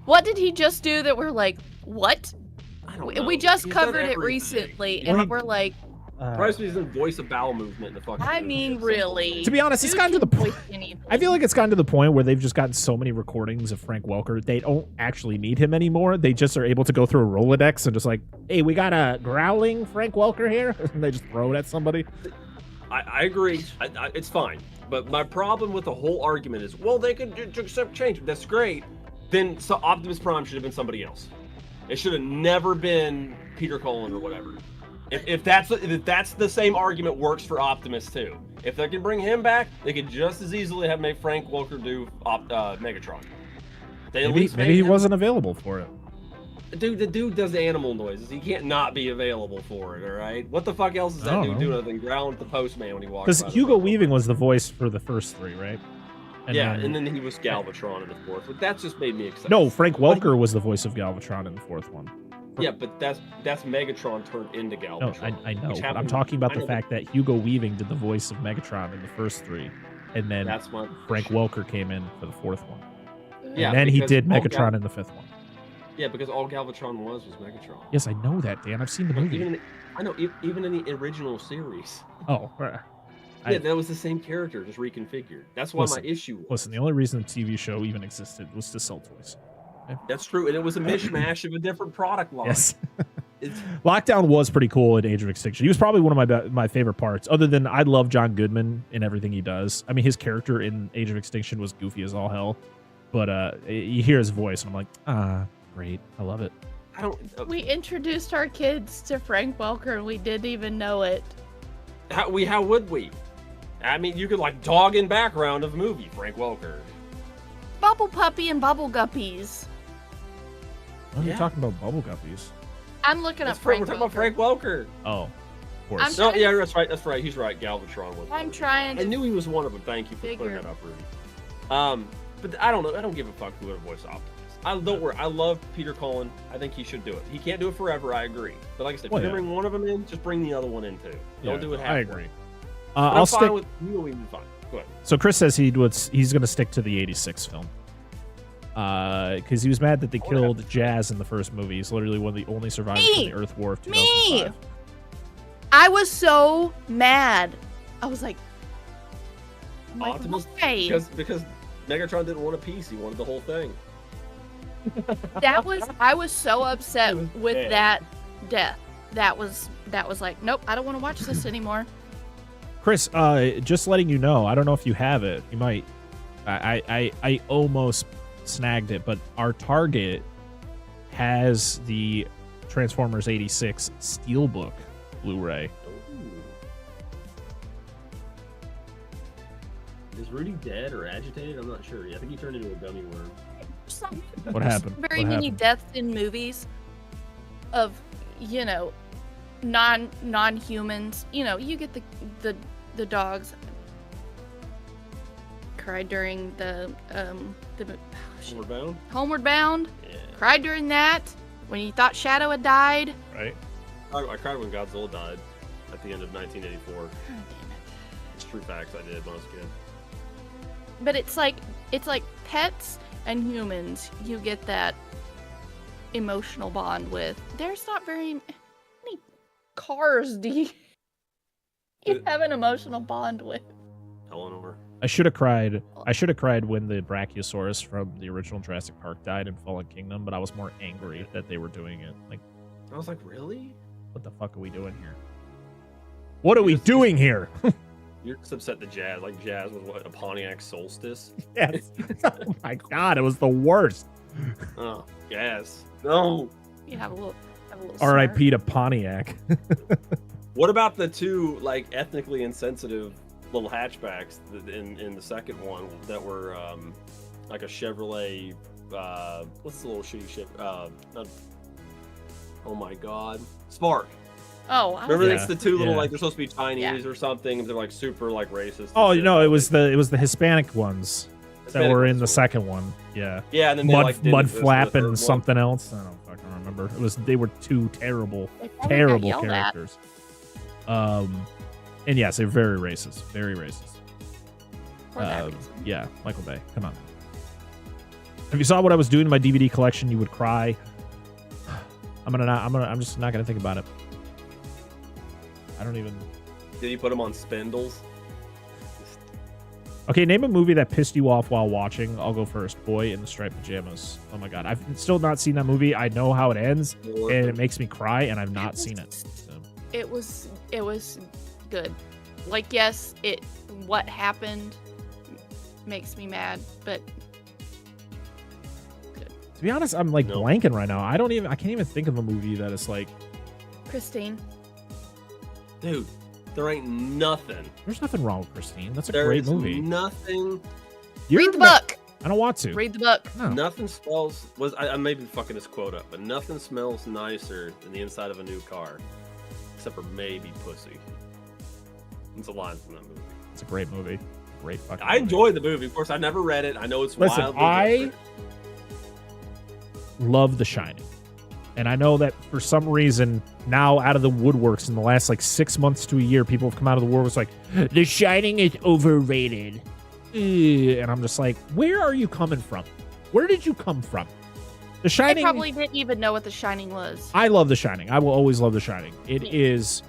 What did he just do that we're like, what? I don't know. We just He's done covered it everything. recently, Well, and we're like, Surprised he's in voice of bowel movement in the fucking. I movie. mean, really. To be honest, it's Dude gotten to the can point. voice anything. I feel like it's gotten to the point where they've just gotten so many recordings of Frank Welker, they don't actually need him anymore. They just are able to go through a Rolodex and just like, hey, we got a growling Frank Welker here, and they just throw it at somebody. I agree. It's fine. But my problem with the whole argument is, well, they could accept change. That's great. Then so Optimus Prime should have been somebody else. It should have never been Peter Cullen or whatever. If that's the same argument works for Optimus too. If they can bring him back, they could just as easily have made Frank Welker do Megatron. They at least Maybe he made him- wasn't available for it. Dude, the dude does animal noises. He can't not be available for it. All right. What the fuck else is that dude doing other than growling at the postman when he walks? Because Hugo Weaving was the voice for the first three, right? And then he was Galvatron in the fourth. But that just made me excited. No, Frank Welker was the voice of Galvatron in the fourth one. Yeah, but that's Megatron turned into No, Galvatron. I know. which But I'm happened- talking about I the know fact that Hugo Weaving did the voice of Megatron in the first three, and then that's my Frank Welker came in for the fourth one. Yeah, And then he because did all Megatron in the fifth one. Yeah, because all Galvatron was Megatron. Yes, I know that, Dan. I've seen the movie. Even in the original series. Oh, Yeah, that was the same character, just reconfigured. That's why my issue was. Listen, the only reason the TV show even existed was to sell toys. That's true, and it was a mishmash of a different product line. Yes. It's, Lockdown was pretty cool in Age of Extinction. He was probably one of my favorite parts, other than I love John Goodman in everything he does. I mean, his character in Age of Extinction was goofy as all hell, but you hear his voice, and I'm like, great. I love it. I don't. We introduced our kids to Frank Welker, and we didn't even know it. How would we? I mean, you could like dog in background of movie Frank Welker. Bubble Puppy and Bubble Guppies. What are you Yeah. talking about? Bubble Guppies. I'm looking That's up we're Frank talking Welker. about Frank Welker. Oh, of course. I'm No, trying yeah, to- that's right. That's right. He's right. Galvatron was. I'm trying I to knew he was one of them. Thank you for figure. clearing that up, Rudy. But I don't know. I don't give a fuck who would voice Optimus. Don't worry. I love Peter Cullen. I think he should do it. He can't do it forever. I agree. But like I said, Well, if you yeah. bring one of them in, just bring the other one in too. Don't do it halfway. I agree. But I'll I'm stick. fine with you. We'll be fine. Go ahead. So Chris says he's going to stick to the '86 film. Because he was mad that they killed Jazz in the first movie. He's literally one of the only survivors Me! from the Earth War of Me! 2005. I was so mad. I was like, Optimus, why? because Megatron didn't want a piece. He wanted the whole thing. I was so upset It was with bad. that death. That was like, nope, I don't want to watch this anymore. Chris, just letting you know, I don't know if you have it. You might. I almost snagged it, but our Target has the Transformers '86 Steelbook Blu-ray. Is Rudy dead or agitated? I'm not sure. I think he turned into a gummy worm. What happened? Very What many happened? deaths in movies of, non-humans. You get the dogs. Cried during the Homeward Bound? Homeward Bound. Yeah. Cried during that when you thought Shadow had died. Right. I cried when Godzilla died at the end of 1984. Oh, damn it. It's true facts. I did when I was a kid. But it's like pets and humans. You get that emotional bond with. There's not very many cars do you have an emotional bond with. Eleanor. I should have cried. When the Brachiosaurus from the original Jurassic Park died in Fallen Kingdom, but I was more angry that they were doing it. Like, I was like, really? what the fuck are we doing here? What are we doing here? You're just upset that Jazz, Jazz was what, a Pontiac Solstice? Yes. Oh my god, it was the worst. Oh, Jazz. No. You have a little. R.I.P. to Pontiac. What about the two ethnically insensitive little hatchbacks in the second one that were like a Chevrolet? What's the little shitty ship? Oh my god, Spark. Oh, Remember, Yeah. it's the two little Yeah. they're supposed to be Chinese Yeah. or something. And they're super racist. Oh, and shit. it was the Hispanic ones that Hispanic were in ones the were- second one. Yeah. Yeah, and then they, Mud didn't exist in the Flap third and one. something else. I don't fucking remember. They were two terrible They probably got terrible yelled at. characters. And yes, they're very racist. Very racist. For that reason. Yeah, Michael Bay. Come on. If you saw what I was doing in my DVD collection, you would cry. I'm just not gonna think about it. I don't even. Did you put them on spindles? Okay, name a movie that pissed you off while watching. I'll go first. Boy in the Striped Pajamas. Oh my god, I've still not seen that movie. I know how it ends, and it makes me cry, and I've not seen it. So. It was good. Like, yes, what happened makes me mad, but good. To be honest, I'm like blanking right now. I can't even think of a movie that is like Christine. Dude, there ain't nothing. There's nothing wrong with Christine. That's a great movie. Nothing. Read the book. I don't want to. Read the book. No. Nothing smells. I may be fucking this quote up, but nothing smells nicer than the inside of a new car, except for maybe pussy. It's a line from that movie. It's a great movie. Great fucking. I enjoyed the movie. Of course, I never read it. I know it's Listen, wildly I different. love The Shining. And I know that for some reason, now out of the woodworks in the last like 6 months to a year, people have come out of the woodworks like, The Shining is overrated. And I'm just like, where are you coming from? Where did you come from? The Shining. I probably didn't even know what The Shining was. I love The Shining. I will always love The Shining. It is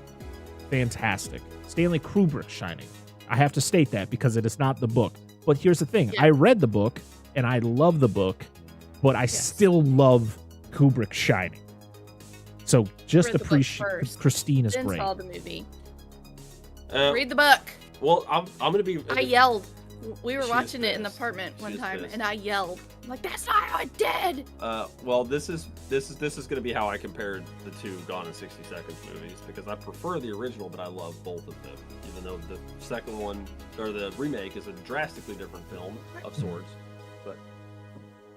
fantastic. Stanley Kubrick's Shining. I have to state that because it is not the book. But here's the thing. Yeah. I read the book and I love the book, but I still love Kubrick's Shining. So just Read the book appreciate first, Christine is then great. saw the movie. Uh, Read the book. Well, I'm gonna be. I yelled. We were She is watching it in the pissed. apartment one She is time, pissed. and I yelled. I'm like, that's not how it did. Well, this is gonna be how I compared the two Gone in 60 Seconds movies, because I prefer the original, but I love both of them. Even though the second one or the remake is a drastically different film of sorts. But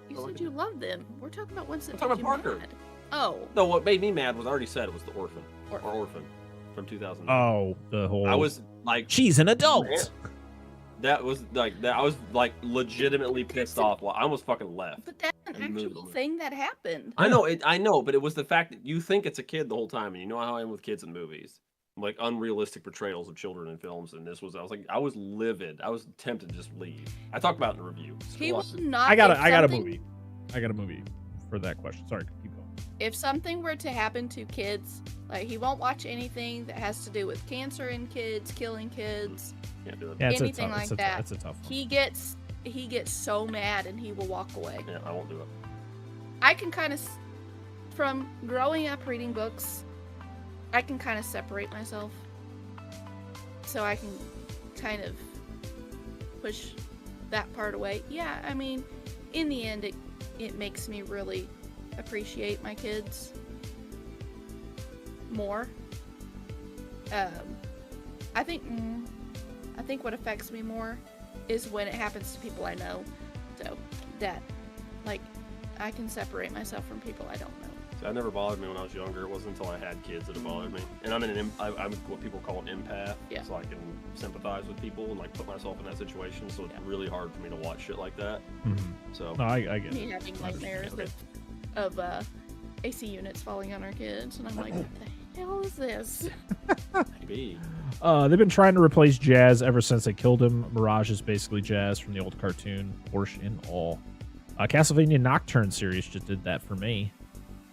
You said you loved them. We're talking about ones that I'm talking made you about Parker. mad. Oh. no, what made me mad was I already said it was the Orphan Orphan. or Orphan from 2000. Oh, the whole. I was like, She's an adult. that was like that. I was like legitimately pissed off. Well, I almost fucking left. But that's an And moved actual on. thing that happened. I know it. I know, but it was the fact that you think it's a kid the whole time, and you know how I am with kids in movies, like unrealistic portrayals of children in films. And this was, I was livid. I was tempted to just leave. I talked about it in the review. So He go will on. not. I got if a something- movie. I got a movie for that question. Sorry, keep going. If something were to happen to kids, like he won't watch anything that has to do with cancer in kids, killing kids, Can't do it. Yeah, it's anything a tough, like that. It's a tough one. he gets so mad and he will walk away. Yeah, I won't do it. I can kind of, from growing up reading books, I can kind of separate myself. So I can kind of push that part away. Yeah, I mean, in the end, it makes me really appreciate my kids more. I think what affects me more is when it happens to people I know. So that, like, I can separate myself from people I don't know. See, that never bothered me when I was younger. It wasn't until I had kids that it bothered me. And I'm what people call an empath. Yeah. So I can sympathize with people and like put myself in that situation. So it's really hard for me to watch shit like that. Mhm. So No, I get Me it. having nightmares of AC units falling on our kids, and I'm like, what the hell is this? maybe. They've been trying to replace Jazz ever since they killed him. Mirage is basically Jazz from the old cartoon, Porsche and all. Castlevania Nocturne series just did that for me.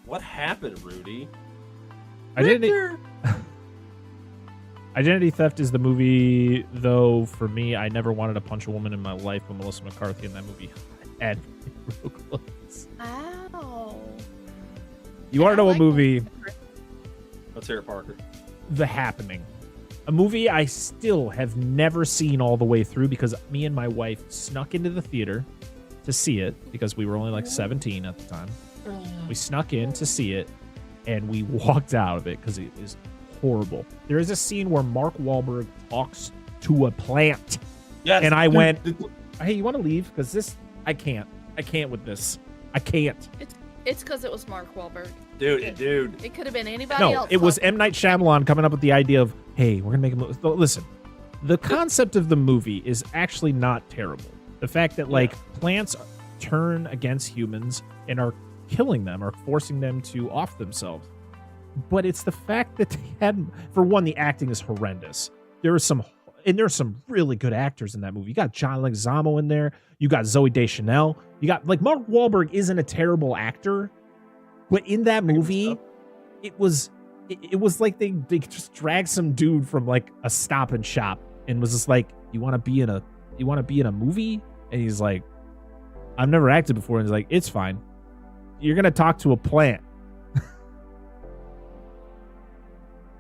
What happened, Rudy? Identity Theft is the movie, though, for me. I never wanted to punch a woman in my life, but Melissa McCarthy in that movie had me real close. Ow. You want to know a movie? Let's hear it, Parker. The Happening. A movie I still have never seen all the way through because me and my wife snuck into the theater to see it because we were only like 17 at the time. We snuck in to see it and we walked out of it because it is horrible. There is a scene where Mark Wahlberg talks to a plant. Yes. And I went, hey, you want to leave? Because this, I can't with this. I can't. It's because it was Mark Wahlberg. Dude. It could have been anybody No, else. it was M. Night Shyamalan coming up with the idea of, hey, we're going to make a movie. Listen, the concept of the movie is actually not terrible. The fact that, like, plants turn against humans and are killing them or forcing them to off themselves. But it's the fact that they had, for one, the acting is horrendous. there's some really good actors in that movie. You got John Leguizamo in there. You got Zooey Deschanel. You got like Mark Wahlberg isn't a terrible actor, but in that movie, it was like they just dragged some dude from like a Stop and Shop and was just like, you want to be in a movie? And he's like, I've never acted before. And he's like, it's fine. You're gonna talk to a plant.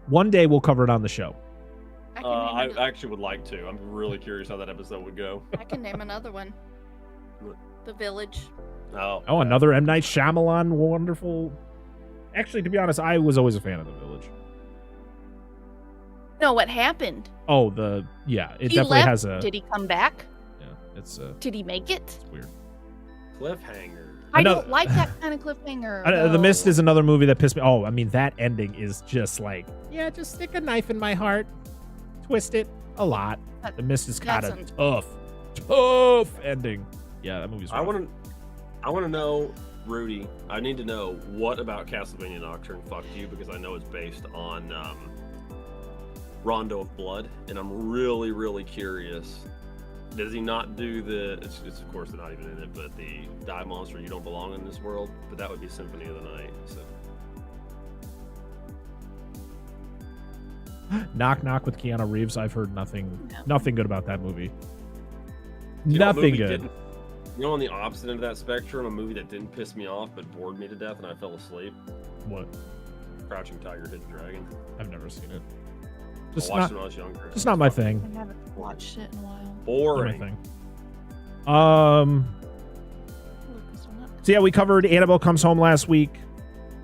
One day we'll cover it on the show. I actually would like to. I'm really curious how that episode would go. I can name another one. The Village. Oh, another M. Night Shyamalan wonderful. Actually, to be honest, I was always a fan of The Village. No, what happened? Oh, it He definitely left. has a. Did he come back? Yeah, it's Did he make it? it's weird. cliffhanger. I Another- don't like that kind of cliffhanger. The Mist though. is another movie that pissed me. Oh, I mean that ending is just like, yeah, just stick a knife in my heart, twist it a lot. The Mist is kind That's of tough ending. Yeah, that movie's. I want to know, Rudy. I need to know what about Castlevania Nocturne fucked you, because I know it's based on Rondo of Blood, and I'm really, really curious. Does he not do it's of course they're not even in it, but the Die Monster, You Don't Belong in This World, but that would be Symphony of the Night. So Knock Knock with Keanu Reeves. I've heard nothing good about that movie. You know what Nothing movie good. didn't- You know, on the opposite end of that spectrum, a movie that didn't piss me off but bored me to death and I fell asleep. What? Crouching Tiger, Hidden Dragon. I've never seen it. I Just watched not, it when I was younger. just not my thing. I haven't watched it in a while. Not my Boring. thing. Look this one up. So yeah, we covered Annabelle Comes Home last week,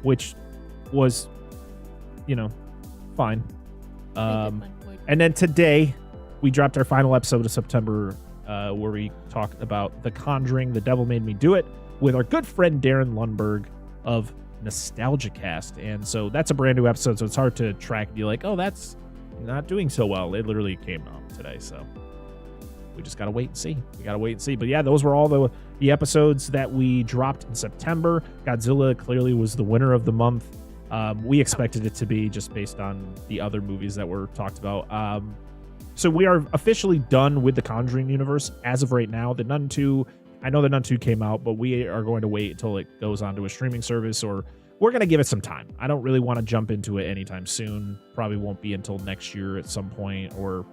which was, fine. And then today, we dropped our final episode of September, where we talked about The Conjuring, The Devil Made Me Do It, with our good friend Darren Lundberg of Nostalgia Cast. And so that's a brand new episode, so it's hard to track and be like, oh, that's not doing so well. It literally came out today, so we just gotta wait and see. But yeah, those were all the episodes that we dropped in September. Godzilla clearly was the winner of the month. We expected it to be, just based on the other movies that were talked about. So we are officially done with the Conjuring universe as of right now. The Nun 2, I know the Nun 2 came out, but we are going to wait until it goes onto a streaming service, or we're going to give it some time. I don't really want to jump into it anytime soon. Probably won't be until next year at some point, or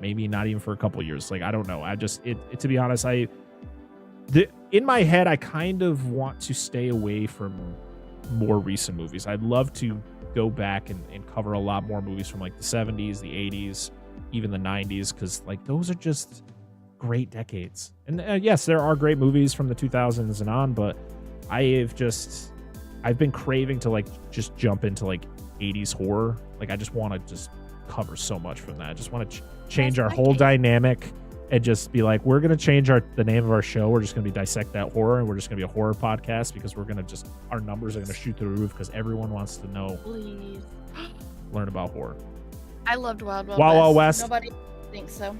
maybe not even for a couple years. Like, I don't know. To be honest, in my head, I kind of want to stay away from more recent movies. I'd love to go back and cover a lot more movies from like the 70s, the 80s, even the 90s, because like those are just great decades. And yes, there are great movies from the 2000s and on, but I've been craving to like just jump into like 80s horror. Like I just want to just cover so much from that. I just want to change our whole dynamic and just be like, we're going to change the name of our show. We're just going to be Dissect That Horror, and we're just going to be a horror podcast, because we're going to our numbers are going to shoot through the roof because everyone wants to know, Please. learn about horror. I loved Wild Wild Wild West. Wild West. Nobody thinks so.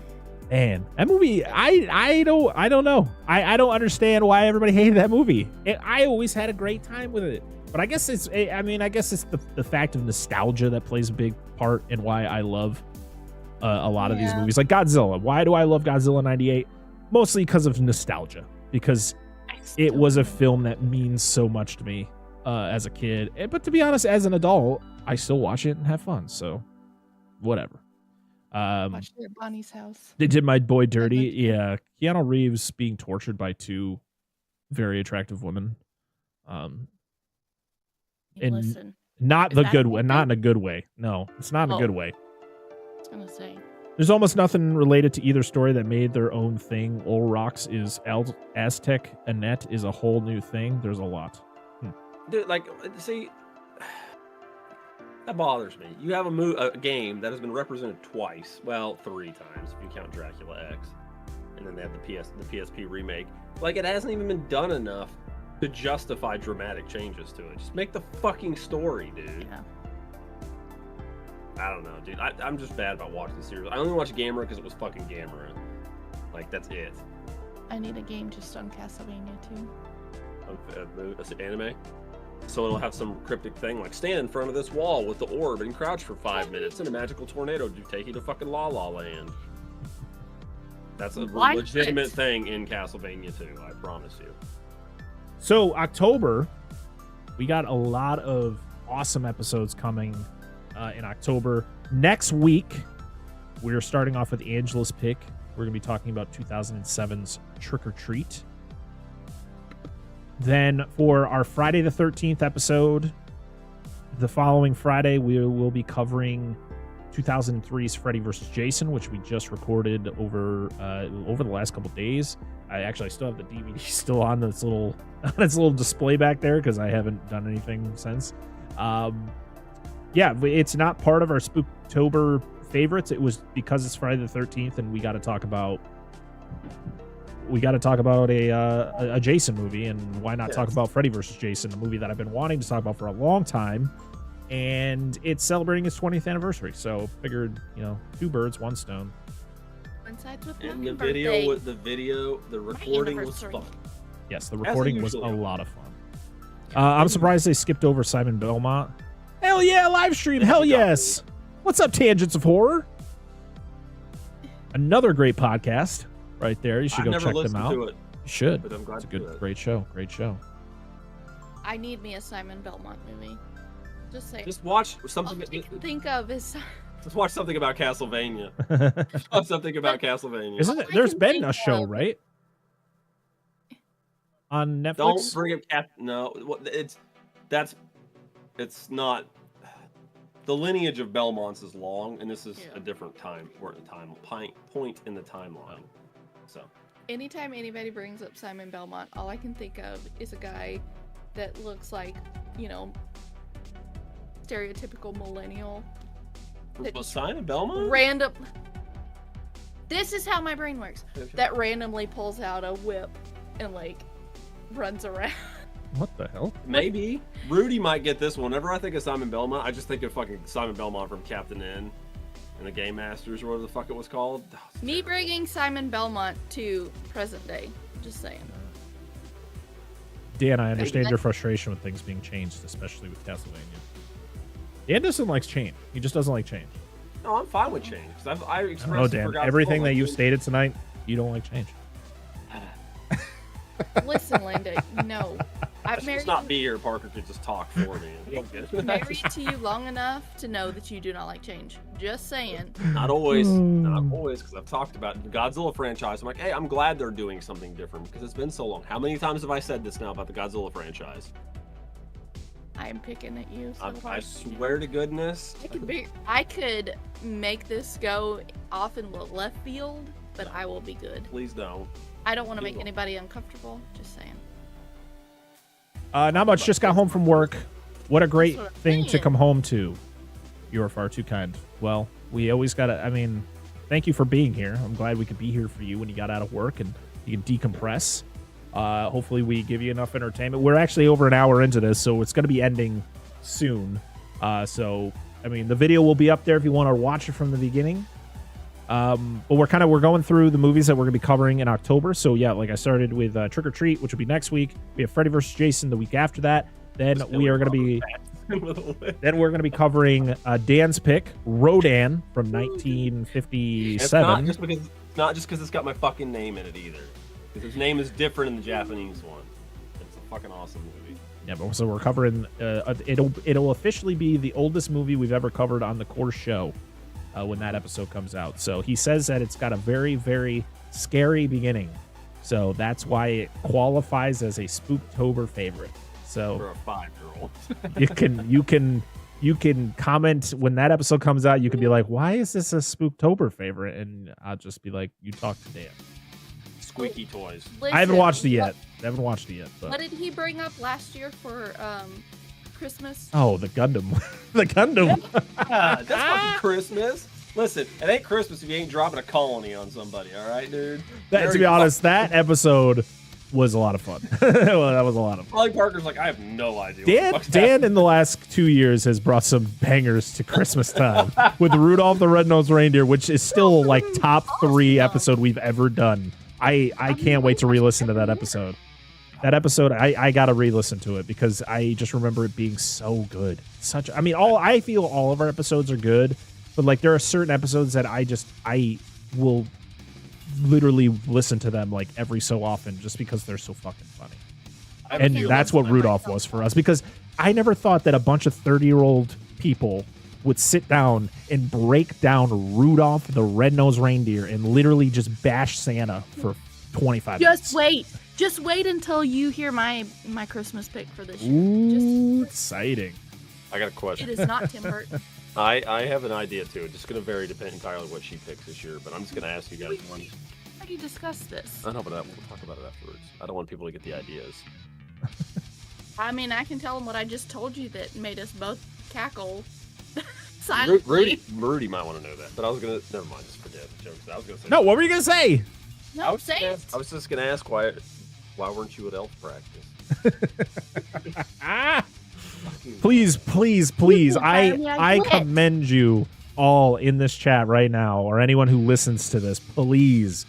Man, that movie, I don't know. I don't understand why everybody hated that movie. I always had a great time with it. But I guess it's the fact of nostalgia that plays a big part in why I love a lot of these movies. Like Godzilla. Why do I love Godzilla 98? Mostly because of nostalgia. Because it was a film that means so much to me as a kid. But to be honest, as an adult, I still watch it and have fun. So, whatever. Watched it at Bonnie's house. They did my boy dirty. Yeah, Keanu Reeves being tortured by two very attractive women. And Listen, not Is the that good a way. good Not thing? in a good way. No, it's not in a good way. I was gonna say. There's almost nothing related to either story that made their own thing. Old Rocks is Aztec. Annette is a whole new thing. There's a lot. Dude, like, see, that bothers me. You have a game that has been represented twice. Well, 3 times if you count Dracula X, and then they have the PSP remake. Like, it hasn't even been done enough to justify dramatic changes to it. Just make the fucking story, dude. Yeah. I don't know, dude. I'm just bad about watching the series. I only watched Gamera because it was fucking Gamera. Like, that's it. I need a game just on Castlevania too. Anime? So it'll have some cryptic thing like stand in front of this wall with the orb and crouch for 5 minutes and a magical tornado to take you to fucking La La Land. That's a legitimate thing in Castlevania 2, I promise you. So October, we got a lot of awesome episodes coming in October. Next week, we're starting off with Angela's pick. We're going to be talking about 2007's Trick or Treat. Then for our Friday the 13th episode, the following Friday, we will be covering 2003's Freddy vs. Jason, which we just recorded over the last couple days. I still have the DVD still on its little display back there because I haven't done anything since. Yeah, it's not part of our Spooktober favorites. It was because it's Friday the 13th, and we got to talk about a Jason movie, and why not talk about Freddy vs. Jason, a movie that I've been wanting to talk about for a long time, and it's celebrating its 20th anniversary. So figured, two birds, one stone. Coincides with And my the birthday. the recording was fun. Yes, the recording was a usually. lot of fun. I'm surprised they skipped over Simon Belmont. Hell yeah, live stream. Hell yes. What's up, Tangents of Horror? Another great podcast right there. You should go check them out. To it, You should. but I'm glad It's a to do good, it. great show. Great show. I need me a Simon Belmont movie. Just say. Just watch All something. I can think of is. Just watch something about Castlevania. Watch something about Castlevania. Isn't it? I There's can been think a show, of- right? On Netflix. Don't bring up no. It's not. The lineage of Belmonts is long, and this is a different time. We're at a point in the timeline. So Anytime anybody brings up Simon Belmont, all I can think of is a guy that looks like, stereotypical millennial. That was just Simon Belmont? Random. This is how my brain works. That randomly pulls out a whip and runs around. What the hell? Maybe Rudy might get this one. Whenever I think of Simon Belmont, I just think of fucking Simon Belmont from Captain N and the Game Masters or whatever the fuck it was called. Me bringing Simon Belmont to present day. Just saying. Dan, I understand your frustration with things being changed, especially with Castlevania. Dan doesn't like change. He just doesn't like change. No, I'm fine with change. I expressed Oh, Dan, everything that you stated tonight, you don't like change. Listen, Linda, no. I I've should married just not be here. Parker could just talk for me. married to you long enough to know that you do not like change. Just saying. Not always, because I've talked about the Godzilla franchise. I'm like, hey, I'm glad they're doing something different because it's been so long. How many times have I said this now about the Godzilla franchise? I'm picking at you. So I hard. swear to goodness. I could make this go off in the left field, but I will be good. Please don't. I don't want to make anybody uncomfortable. Just saying. Not much. Just got home from work. What a great That's what I'm thing to saying. come home to. You are far too kind. Well, we always gotta. Thank you for being here. I'm glad we could be here for you when you got out of work and you can decompress. Hopefully, we give you enough entertainment. We're actually over an hour into this, so it's gonna be ending soon. The video will be up there if you want to watch it from the beginning. But we're going through the movies that we're gonna be covering in October. So yeah, like I started with Trick or Treat, which will be next week. We have Freddy vs. Jason the week after that. Then we are gonna be covering Dan's pick, Rodan from 1957. It's not just because it's got my fucking name in it either. Because his name is different in the Japanese one. It's a fucking awesome movie. Yeah, but so we're covering. It'll officially be the oldest movie we've ever covered on the core show when that episode comes out. So he says that it's got a very, very scary beginning. So that's why it qualifies as a Spooktober favorite. So For a 5-year-old. you can comment when that episode comes out. You can be like, "Why is this a Spooktober favorite?" And I'll just be like, "You talk to Dan." Squeaky toys. Listen, I haven't watched it yet. But What did he bring up last year for Christmas? oh, the Gundam, the Gundam. That's fucking Christmas. Listen, it ain't Christmas if you ain't dropping a colony on somebody, all right, dude? To be honest, that episode was a lot of fun. Well, that was a lot of fun. Like Parker's like, I have no idea. what the fuck's Dan in the last 2 years has brought some bangers to Christmas time with Rudolph the Red-Nosed Reindeer, which is still like top 3 episode we've ever done. I can't wait to re-listen to that episode. That episode, I gotta re-listen to it because I just remember it being so good. I feel all of our episodes are good, but like there are certain episodes that I will literally listen to them like every so often just because they're so fucking funny. And that's what Rudolph was for us, because I never thought that a bunch of 30-year-old people would sit down and break down Rudolph the Red-Nosed Reindeer and literally just bash Santa for 25 minutes. Just wait until you hear my Christmas pick for this year. Ooh, exciting. I got a question. It is not Tim Burton. I have an idea too. It's just going to vary depending entirely on what she picks this year. But I'm just going to ask you guys one. We already discussed this. I know, but we'll talk about it afterwards. I don't want people to get the ideas. I mean, I can tell them what I just told you that made us both cackle silently. Rudy might want to know that, but I was going to... Never mind, just forget the jokes. I was going to say... No, what were you going to say? No, say it. I was just going to ask why weren't you at elf practice? Please. I commend you all in this chat right now, or anyone who listens to this, please.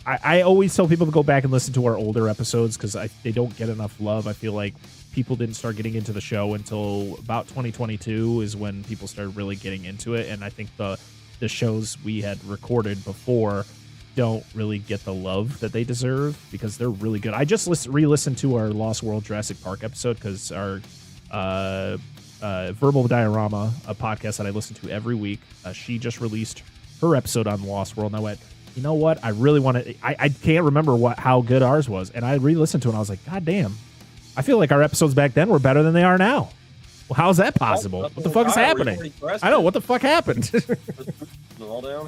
I always tell people to go back and listen to our older episodes because they don't get enough love. I feel like people didn't start getting into the show until about 2022 is when people started really getting into it, and I think the shows we had recorded before don't really get the love that they deserve because they're really good. I just re-listened to our Lost World Jurassic Park episode because our Verbal Diorama, a podcast that I listen to every week, she just released her episode on Lost World, and I went, you know what? I really want to. I can't remember how good ours was, and I re-listened to it, and I was like, God damn! I feel like our episodes back then were better than they are now. Well, how is that possible? What the fuck is happening? I know, what the fuck happened?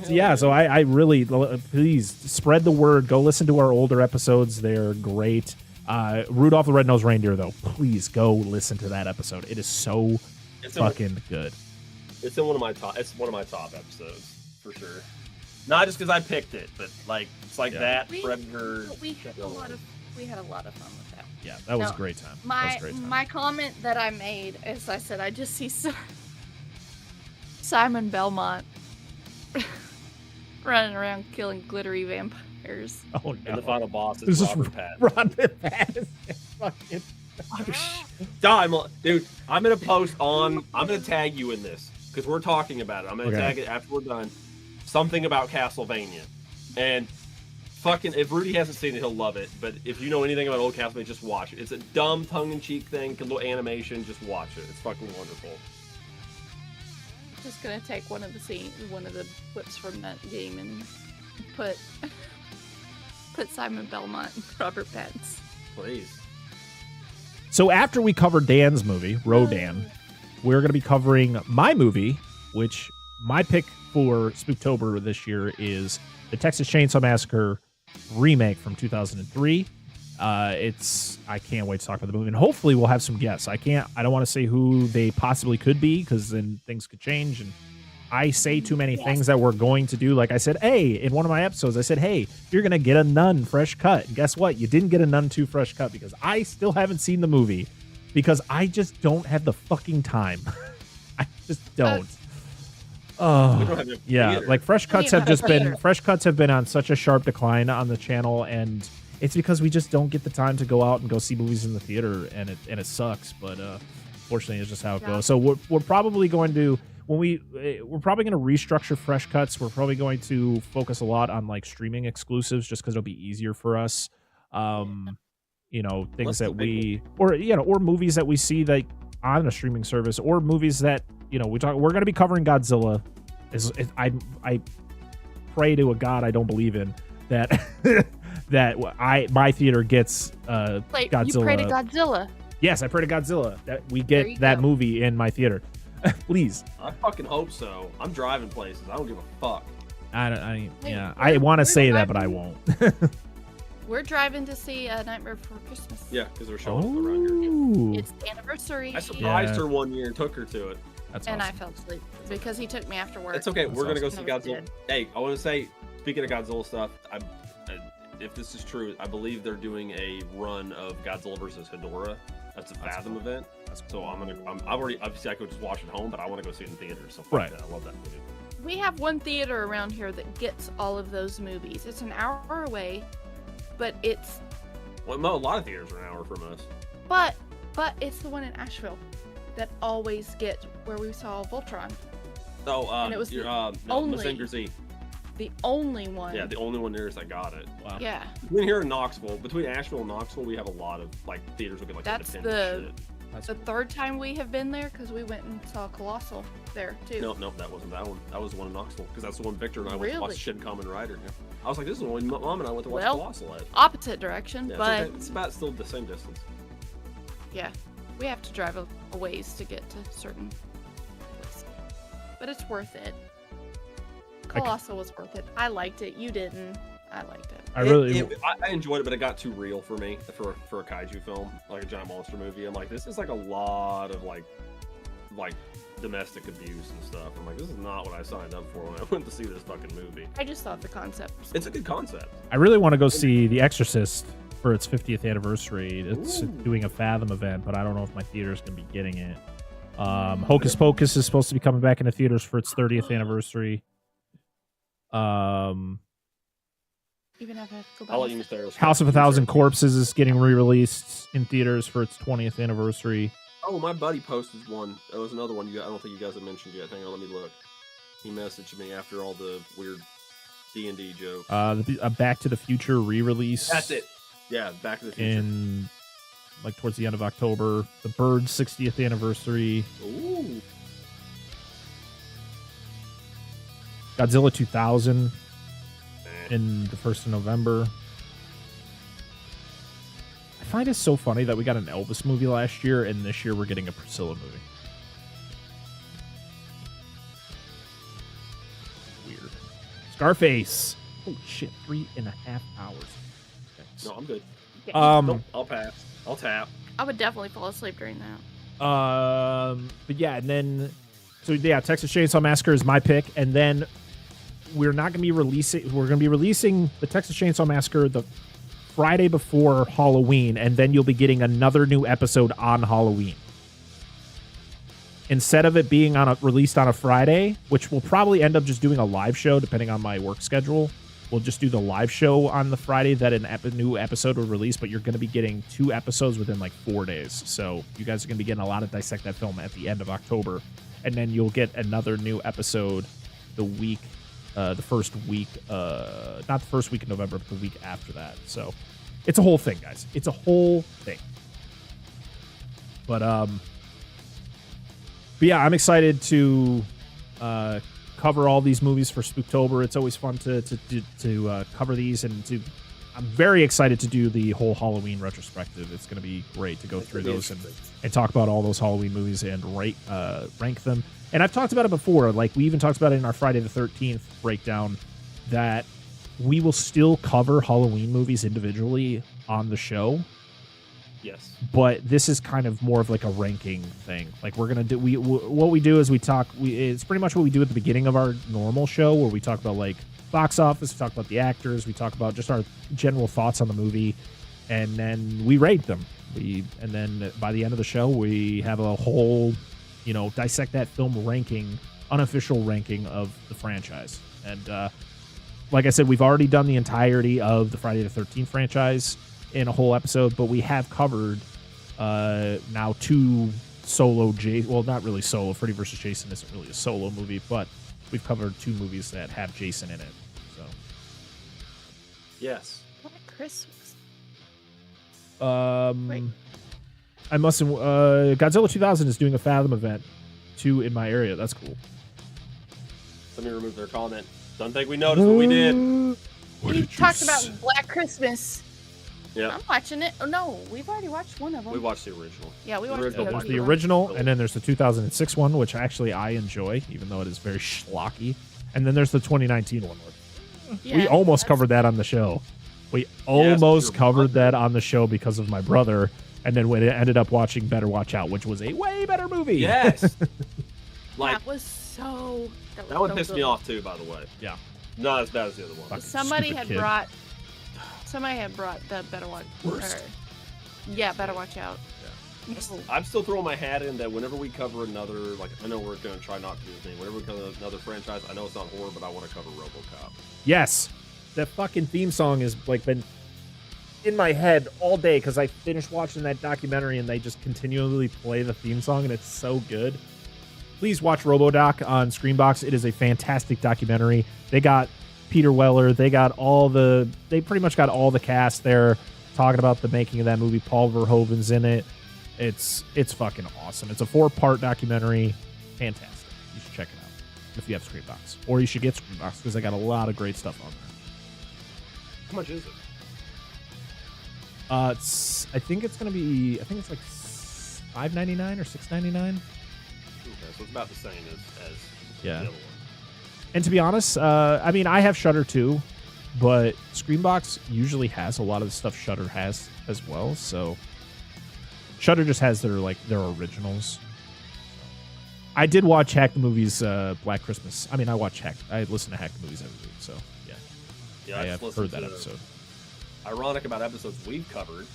Yeah, so I really, please spread the word. Go listen to our older episodes. They're great. Rudolph the Red-Nosed Reindeer, though, please go listen to that episode. It is so fucking good. It's one of my top episodes for sure. Not just because I picked it, but like it's like that Predator. We had a lot of fun with that. Yeah, that was a great time. My comment that I made is I said I just see Simon Belmont running around killing glittery vampires. Oh no! And the final boss is Robert Pattinson. Fucking. Dude, I'm gonna post on. I'm gonna tag you in this because we're talking about it. I'm gonna tag it after we're done. Something about Castlevania, and fucking if Rudy hasn't seen it, he'll love it. But if you know anything about old Castlevania, just watch it. It's a dumb tongue-in-cheek thing, a little animation. Just watch it. It's fucking wonderful. Just gonna take one of the clips from that game and put Simon Belmont and Robert Pattinson. Please. So after we cover Dan's movie, Rodan, we're gonna be covering my movie, which my pick for Spooktober this year is the Texas Chainsaw Massacre remake from 2003. I can't wait to talk about the movie, and hopefully we'll have some guests. I don't want to say who they possibly could be because then things could change, and I say too many things that we're going to do. Like I said, hey, in one of my episodes, I said, hey, you're going to get a Nun fresh cut. And guess what? You didn't get a Nun 2 fresh cut because I still haven't seen the movie because I just don't have the fucking time. I just don't. Like fresh cuts have been on such a sharp decline on the channel, and it's because we just don't get the time to go out and go see movies in the theater, and it sucks. But fortunately, it's just how it goes. So we're probably going to restructure fresh cuts. We're probably going to focus a lot on like streaming exclusives, just because it'll be easier for us. Things that or movies that we see like on a streaming service, or movies that we're going to be covering Godzilla. I pray to a god I don't believe in that my theater gets Godzilla. You pray to Godzilla. Yes, I pray to Godzilla that we get that movie in my theater. Please. I fucking hope so. I'm driving places. I don't give a fuck. I want to say that, but I won't. We're driving to see Nightmare Before Christmas. Yeah, because we're showing up around here. It's the anniversary. I surprised her one year and took her to it. That's and awesome. I fell asleep because he took me after work. It's okay. We're going to go see Godzilla. Did. Hey, I want to say, speaking of Godzilla stuff, if this is true, I believe they're doing a run of Godzilla versus Hedorah. That's a Fathom event. So obviously I could just watch it home, but I want to go see it in theaters. So fuck that. I love that movie. We have one theater around here that gets all of those movies. It's an hour away, but it's Well, no, a lot of theaters are an hour from us. But it's the one in Asheville that always gets where we saw Voltron. Oh, And it was the only Z. The only one. Yeah, the only one nearest that got it. Wow. Yeah. Between here and Knoxville, between Asheville and Knoxville, we have a lot of like theaters will get like That's independent shit. That's The third time we have been there because we went and saw Colossal there too. No, that wasn't that one. That was the one in Knoxville because that's the one Victor and I went to watch Really? Shin Kamen Rider. Yeah. I was like, this is the one Mom and I went to watch Well, Colossal at. Opposite direction, Yeah, but it's about still the same distance. yeah, we have to drive a ways to get to certain places. But it's worth it. Colossal was worth it. I liked it. You didn't. I liked it. I enjoyed it, but it got too real for me for a kaiju film, like a giant monster movie. I'm like, this is like a lot of like domestic abuse and stuff. I'm like, this is not what I signed up for when I went to see this fucking movie. I just thought the concept was It's a good concept. I really want to go see The Exorcist for its 50th anniversary. It's Ooh. doing a Fathom event, but I don't know if my theater's going to be getting it. Hocus Pocus is supposed to be coming back into theaters for its 30th anniversary. even if I have to go I'll back. let you stay. House of a Thousand Corpses is getting re-released in theaters for its 20th anniversary. Oh, my buddy posted one. There was another one. I don't think you guys have mentioned yet. Hang on, let me look. He messaged me after all the weird D&D jokes. The Back to the Future re-release. That's it. Yeah, Back to the Future. In like towards the end of October. The Bird's 60th anniversary. Ooh. Godzilla 2000 Eh. in the 1st of November. I find it so funny that we got an Elvis movie last year, and this year we're getting a Priscilla movie. Weird. Scarface. Holy shit, 3.5 hours. Thanks. No, I'm good. Okay. Nope, I'll pass. I'll tap. I would definitely fall asleep during that. But yeah, and then so yeah, Texas Chainsaw Massacre is my pick, and then we're not going to be releasing. We're going to be releasing the Texas Chainsaw Massacre the Friday before Halloween, and then you'll be getting another new episode on Halloween. Instead of it being released on a Friday, which we'll probably end up just doing a live show depending on my work schedule. We'll just do the live show on the Friday that a new episode will release, but you're going to be getting 2 episodes within like 4 days. So you guys are going to be getting a lot of Dissect That Film at the end of October. And then you'll get another new episode the first week, not the first week of November, but the week after that. So it's a whole thing, guys. It's a whole thing. But yeah, I'm excited to cover all these movies for Spooktober. It's always fun to cover these, and I'm very excited to do the whole Halloween retrospective. It's going to be great to go through those and talk about all those Halloween movies and rank them. And I've talked about it before. Like, we even talked about it in our Friday the 13th breakdown, that we will still cover Halloween movies individually on the show. Yes. But this is kind of more of like a ranking thing. Like, we're gonna do what we do is we talk. It's pretty much what we do at the beginning of our normal show, where we talk about like box office, we talk about the actors, we talk about just our general thoughts on the movie, and then we rate them. And then by the end of the show, we have a whole, Dissect That Film ranking, unofficial ranking of the franchise. And like I said, we've already done the entirety of the Friday the 13th franchise in a whole episode, but we have covered now 2 solo well, not really solo. Freddy vs. Jason isn't really a solo movie, but we've covered 2 movies that have Jason in it. So Yes. Black Christmas. Wait. I must Godzilla 2000 is doing a Fathom event too in my area. That's cool. Somebody removed their comment. Don't think we noticed what we did. You talked about Black Christmas. Yeah. I'm watching it. Oh no, we've already watched one of them. We watched the original. Yeah, we The watched original the There's other the one. original, and then there's the 2006 one, which actually I enjoy, even though it is very schlocky. And then there's the 2019 one. Yeah, We almost that's- covered that on the show. We almost your covered brother. that on the show because of my brother, and then we ended up watching Better Watch Out, which was a way better movie. Yes. Like, that was so. that one so pissed me good. off too, by the way. Yeah. Not as bad as the other one. Fuck. Somebody Stupid had kid. brought. Somebody had brought the Better Watch. Worst. Yeah, Better Watch Out. I'm still throwing my hat in that whenever we cover another, like, I know we're going to try not to do this thing. Whenever we cover another franchise, I know it's not horror, but I want to cover RoboCop. Yes. That fucking theme song has like been in my head all day because I finished watching that documentary and they just continually play the theme song and it's so good. Please watch RoboDoc on Screenbox. It is a fantastic documentary. They got Peter Weller. They pretty much got all the cast there talking about the making of that movie. Paul Verhoeven's in it. It's fucking awesome. It's a 4-part documentary. Fantastic. You should check it out if you have Screenbox. Or you should get Screenbox because they got a lot of great stuff on there. How much is it? I think it's like $5.99 or $6.99. Okay, so it's about the same as Yeah. the other one. And to be honest, I mean, I have Shudder too, but Screenbox usually has a lot of the stuff Shudder has as well. So Shudder just has their originals. I did watch Hack the Movies Black Christmas. I mean, I listen to Hack the Movies every week. So yeah, I have heard that episode. Ironic about episodes we've covered,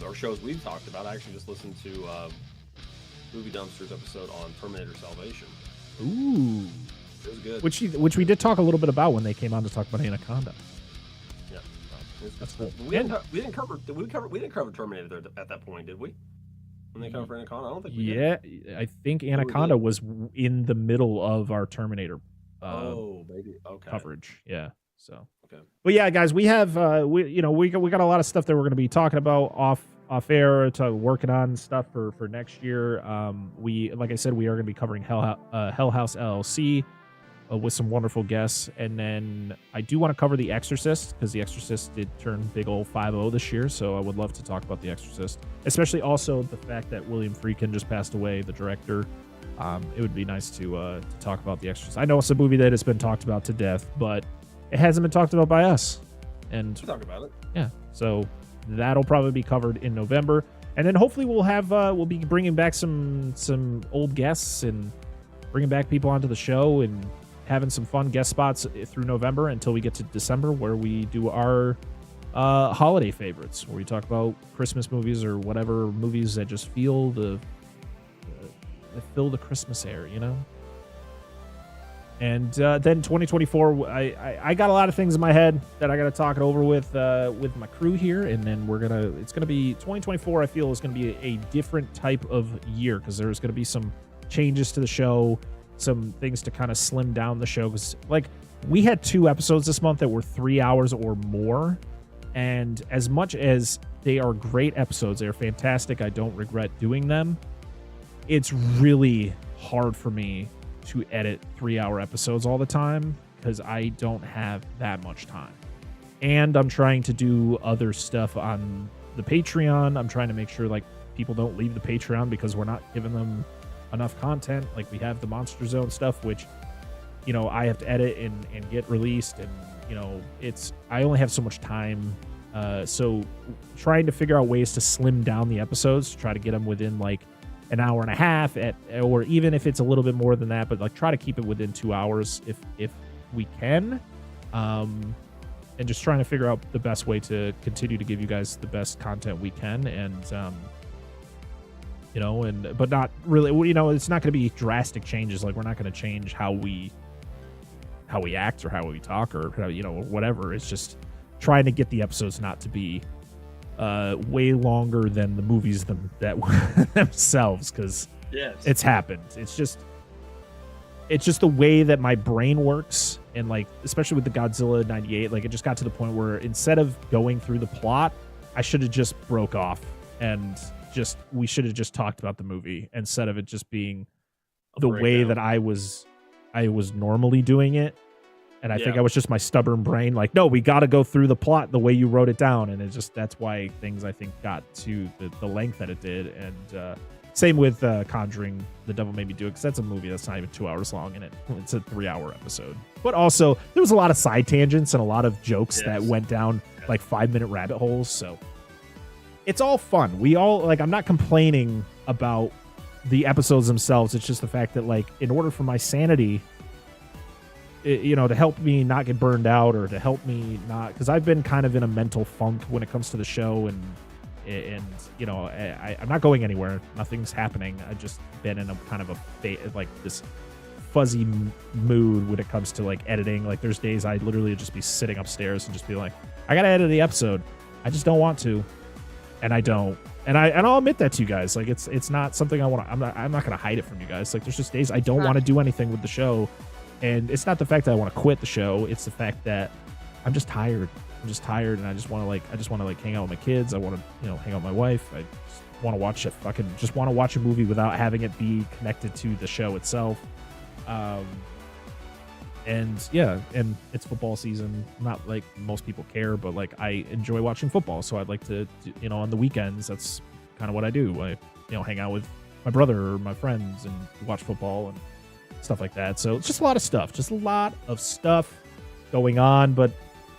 or shows we've talked about. I actually just listened to Movie Dumpster's episode on Terminator Salvation. Ooh. It was good. Which we did talk a little bit about when they came on to talk about Anaconda. Yeah, that's cool. We didn't cover Terminator at that point, did we? When they covered Anaconda, I don't think we did. Yeah, I think Anaconda was in the middle of our Terminator. Maybe okay. Coverage. Yeah. So. Okay. But yeah, guys, we have we got a lot of stuff that we're going to be talking about off air, working on stuff for next year. Like I said, we are going to be covering Hell House LLC with some wonderful guests, and then I do want to cover The Exorcist because The Exorcist did turn big old 5-0 this year, so I would love to talk about The Exorcist, especially also the fact that William Friedkin just passed away, the director. It would be nice to talk about The Exorcist. I know it's a movie that has been talked about to death, but it hasn't been talked about by us. And we'll talk about it. Yeah, so that'll probably be covered in November, and then hopefully we'll be bringing back some old guests and bringing back people onto the show and having some fun guest spots through November until we get to December, where we do our holiday favorites, where we talk about Christmas movies or whatever movies that just fill the Christmas air, you know. And then 2024, I got a lot of things in my head that I got to talk it over with my crew here, and then it's gonna be 2024. I feel is gonna be a different type of year because there's gonna be some changes to the show, some things to kind of slim down the show. Because we had 2 episodes this month that were 3 hours or more, and as much as they are great episodes, they are fantastic. I don't regret doing them. It's really hard for me to edit 3-hour episodes all the time because I don't have that much time. And I'm trying to do other stuff on the Patreon. I'm trying to make sure people don't leave the Patreon because we're not giving them enough content. Like we have the Monster Zone stuff, which, I have to edit and get released. And, I only have so much time. So trying to figure out ways to slim down the episodes to try to get them within an hour and a half or even if it's a little bit more than that, but try to keep it within 2 hours if we can. And just trying to figure out the best way to continue to give you guys the best content we can. And, but not really, it's not going to be drastic changes. We're not going to change how we act or how we talk or, whatever. It's just trying to get the episodes not to be way longer than the movies themselves, because it's happened. It's just the way that my brain works, and especially with the Godzilla 98, it just got to the point where instead of going through the plot, I should have just broke off and we should have just talked about the movie instead of it just being the way that I was normally doing it. And I think I was just my stubborn brain. No, we got to go through the plot the way you wrote it down. And that's why things, I think, got to the length that it did. And same with Conjuring, The Devil Made Me Do It, because that's a movie that's not even 2 hours long, and it's a 3-hour episode. But also, there was a lot of side tangents and a lot of jokes that went down 5-minute rabbit holes. So it's all fun. We all, I'm not complaining about the episodes themselves. It's just the fact that, in order for my sanity, to help me not get burned out, or to help me not, because I've been kind of in a mental funk when it comes to the show, and I'm not going anywhere. Nothing's happening. I've just been in a kind of this fuzzy mood when it comes to editing. There's days I literally just be sitting upstairs and just be I gotta edit the episode. I just don't want to, and I don't. And I'll admit that to you guys. Like it's not something I want to. I'm not gonna hide it from you guys. Like there's just days I don't want to do anything with the show, and it's not the fact that I want to quit the show. It's the fact that I'm just tired. I'm just tired, and I just want to hang out with my kids. I want to hang out with my wife. I just want to watch want to watch a movie without having it be connected to the show itself. And yeah, and it's football season. Not like most people care, but like I enjoy watching football, so I'd like to on the weekends. That's kind of what I do. I hang out with my brother or my friends and watch football and stuff like that. So it's just a lot of stuff going on. But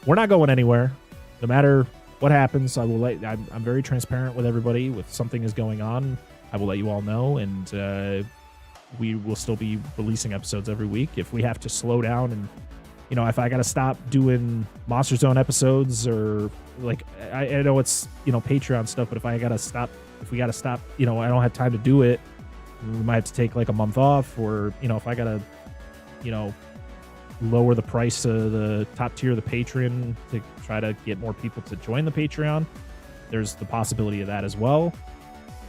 we're not going anywhere, no matter what happens. I'm very transparent with everybody. If something is going on, I will let you all know, and we will still be releasing episodes every week. If we have to slow down and, if I got to stop doing Monster Zone episodes, or like, I know it's, Patreon stuff, but if we got to stop, I don't have time to do it, we might have to take like a month off, or, if I got to, lower the price of the top tier of the Patreon to try to get more people to join the Patreon, there's the possibility of that as well.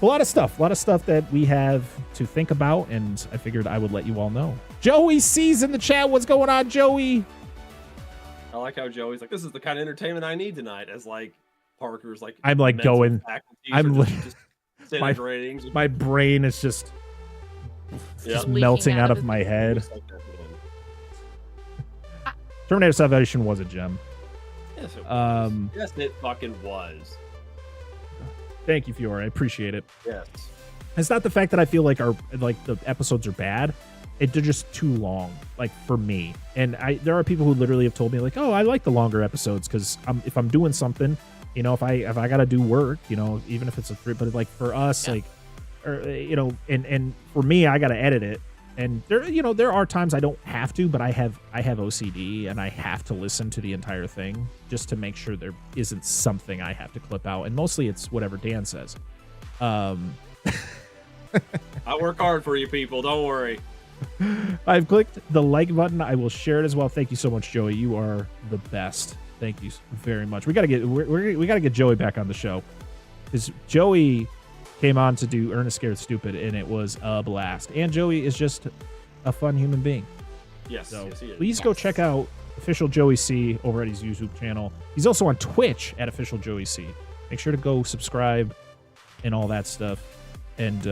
A lot of stuff that we have to think about, and I figured I would let you all know. Joey C's in the chat. What's going on, Joey? I like how Joey's like, this is the kind of entertainment I need tonight. As like Parker's like, I'm like going. I'm just disintegrating. My brain is just melting out of my head. Terminator Salvation was a gem. Yes, it was. Yes, it fucking was. Thank you, Fiora. I appreciate it. Yes. It's not the fact that I feel like the episodes are bad. They're just too long, like for me. And there are people who literally have told me like, oh, I like the longer episodes because if I'm doing something, if I got to do work, even if it's but like for us, like, or, and for me, I got to edit it. And there are times I don't have to, but I have OCD and I have to listen to the entire thing just to make sure there isn't something I have to clip out. And mostly it's whatever Dan says. I work hard for you people. Don't worry. I've clicked the like button. I will share it as well. Thank you so much, Joey. You are the best. Thank you very much. We gotta get Joey back on the show, because Joey came on to do Ernest Scared Stupid, and it was a blast. And Joey is just a fun human being. Yes, so yes, he is. Please go check out Official Joey C over at his YouTube channel. He's also on Twitch at Official Joey C. Make sure to go subscribe and all that stuff. And